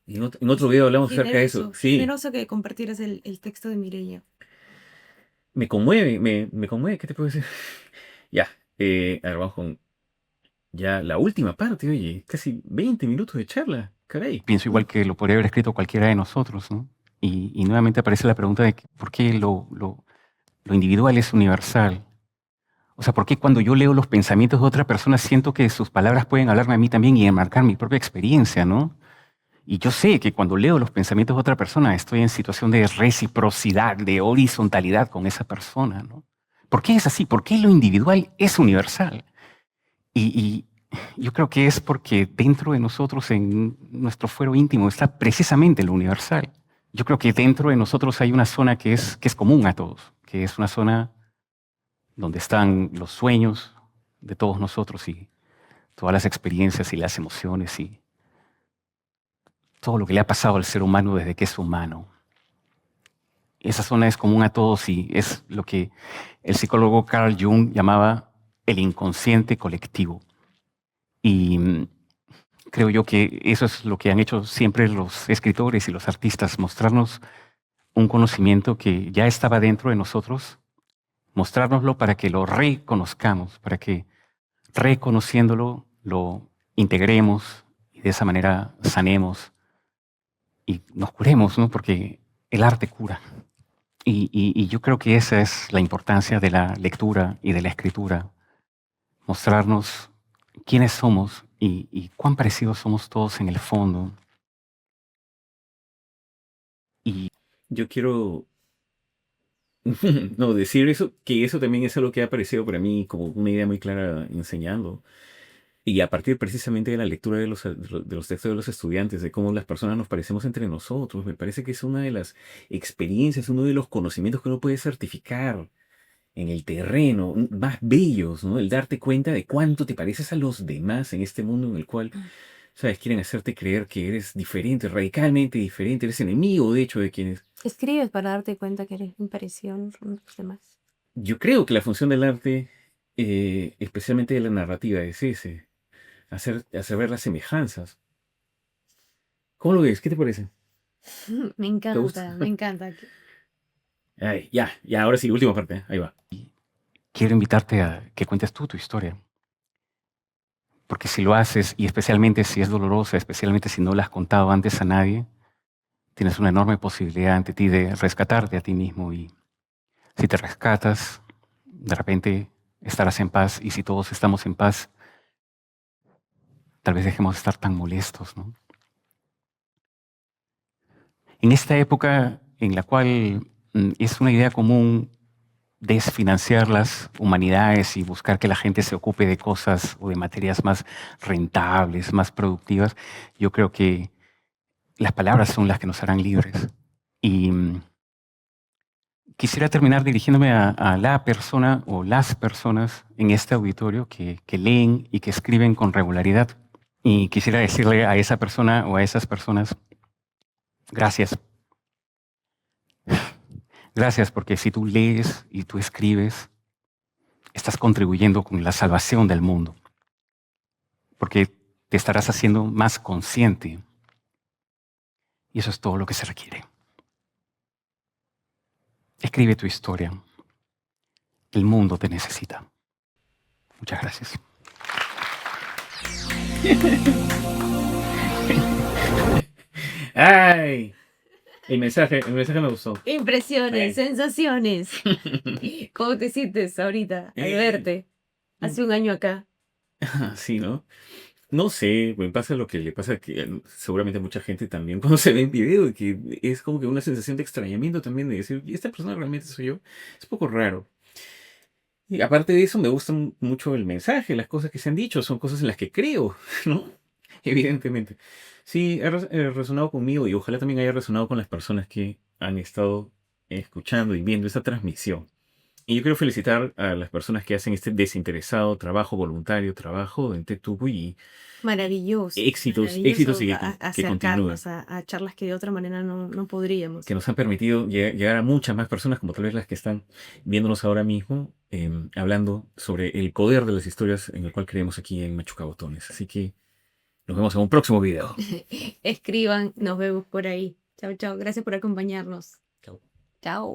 Speaker 1: En otro video hablamos acerca de eso.
Speaker 2: Generoso,
Speaker 1: Sí,
Speaker 2: generoso que compartieras el texto de Mireia.
Speaker 1: me conmueve, me conmueve, ¿qué te puedo decir? Ya, a ver, vamos con ya la última parte, oye, casi 20 minutos de charla, caray.
Speaker 3: Pienso igual que lo podría haber escrito cualquiera de nosotros, ¿no? Y nuevamente aparece la pregunta de por qué lo individual es universal. O sea, ¿por qué cuando yo leo los pensamientos de otra persona siento que sus palabras pueden hablarme a mí también y enmarcar mi propia experiencia, ¿no? Y yo sé que cuando leo los pensamientos de otra persona estoy en situación de reciprocidad, de horizontalidad con esa persona, ¿no? ¿Por qué es así? ¿Por qué lo individual es universal? Y yo creo que es porque dentro de nosotros, en nuestro fuero íntimo, está precisamente lo universal. Yo creo que dentro de nosotros hay una zona que es común a todos, que es una zona donde están los sueños de todos nosotros y todas las experiencias y las emociones y todo lo que le ha pasado al ser humano desde que es humano. Esa zona es común a todos y es lo que el psicólogo Carl Jung llamaba el inconsciente colectivo. Y creo yo que eso es lo que han hecho siempre los escritores y los artistas, mostrarnos un conocimiento que ya estaba dentro de nosotros, mostrárnoslo para que lo reconozcamos, para que reconociéndolo lo integremos y de esa manera sanemos y nos curemos, ¿no? Porque el arte cura. Y yo creo que esa es la importancia de la lectura y de la escritura, mostrarnos quiénes somos y cuán parecidos somos todos en el fondo. Y
Speaker 1: Yo quiero no, decir eso, que eso también es algo que ha aparecido para mí como una idea muy clara enseñando. Y a partir precisamente de la lectura de los textos de los estudiantes, de cómo las personas nos parecemos entre nosotros, me parece que es una de las experiencias, uno de los conocimientos que uno puede certificar en el terreno más bellos, ¿no? El darte cuenta de cuánto te pareces a los demás en este mundo en el cual, ¿sabes? Quieren hacerte creer que eres diferente, radicalmente diferente, eres enemigo, de hecho, de quienes...
Speaker 2: Escribes para darte cuenta que eres un parecido a los demás.
Speaker 1: Yo creo que la función del arte, especialmente de la narrativa, es ese, hacer ver las semejanzas. ¿Cómo lo ves? ¿Qué te parece?
Speaker 2: Me
Speaker 1: ¿Te gusta?
Speaker 2: encanta, me encanta.
Speaker 1: Ay, ya, ahora sí, última parte, ahí va.
Speaker 3: quiero invitarte a que cuentes tú tu historia. Porque si lo haces, y especialmente si es dolorosa, especialmente si no la has contado antes a nadie, tienes una enorme posibilidad ante ti de rescatarte a ti mismo. Y si te rescatas, de repente estarás en paz. Y si todos estamos en paz, tal vez dejemos de estar tan molestos, ¿no? En esta época en la cual es una idea común desfinanciar las humanidades y buscar que la gente se ocupe de cosas o de materias más rentables, más productivas, yo creo que las palabras son las que nos harán libres. Y quisiera terminar dirigiéndome a la persona o las personas en este auditorio que leen y que escriben con regularidad. Y quisiera decirle a esa persona o a esas personas, gracias. Gracias porque si tú lees y tú escribes, estás contribuyendo con la salvación del mundo. Porque te estarás haciendo más consciente. Y eso es todo lo que se requiere. Escribe tu historia. El mundo te necesita. Muchas gracias.
Speaker 1: ¡Ay! El mensaje me gustó.
Speaker 2: Impresiones,
Speaker 1: Ay.
Speaker 2: sensaciones. ¿Cómo te sientes ahorita al verte? Hace un año acá.
Speaker 1: Sí, ¿no? No sé, me pasa lo que le pasa que seguramente a mucha gente también cuando se ve en video, y que es como que una sensación de extrañamiento también de decir, ¿y esta persona realmente soy yo? Es un poco raro. Y aparte de eso, me gusta mucho el mensaje, las cosas que se han dicho, son cosas en las que creo, ¿no? Evidentemente. Sí, ha resonado conmigo y ojalá también haya resonado con las personas que han estado escuchando y viendo esta transmisión. Y yo quiero felicitar a las personas que hacen este desinteresado trabajo, voluntario trabajo en TEDtubo y
Speaker 2: Maravilloso,
Speaker 1: éxitos
Speaker 2: maravilloso
Speaker 1: y que continúen.
Speaker 2: acercarnos a charlas que de otra manera no podríamos.
Speaker 1: Que nos han permitido llegar a muchas más personas, como tal vez las que están viéndonos ahora mismo, hablando sobre el poder de las historias en el cual creemos aquí en Machucabotones. Así que nos vemos en un próximo video.
Speaker 2: Escriban, nos vemos por ahí. Chao, chao. Gracias por acompañarnos.
Speaker 1: Chao.
Speaker 2: Chao.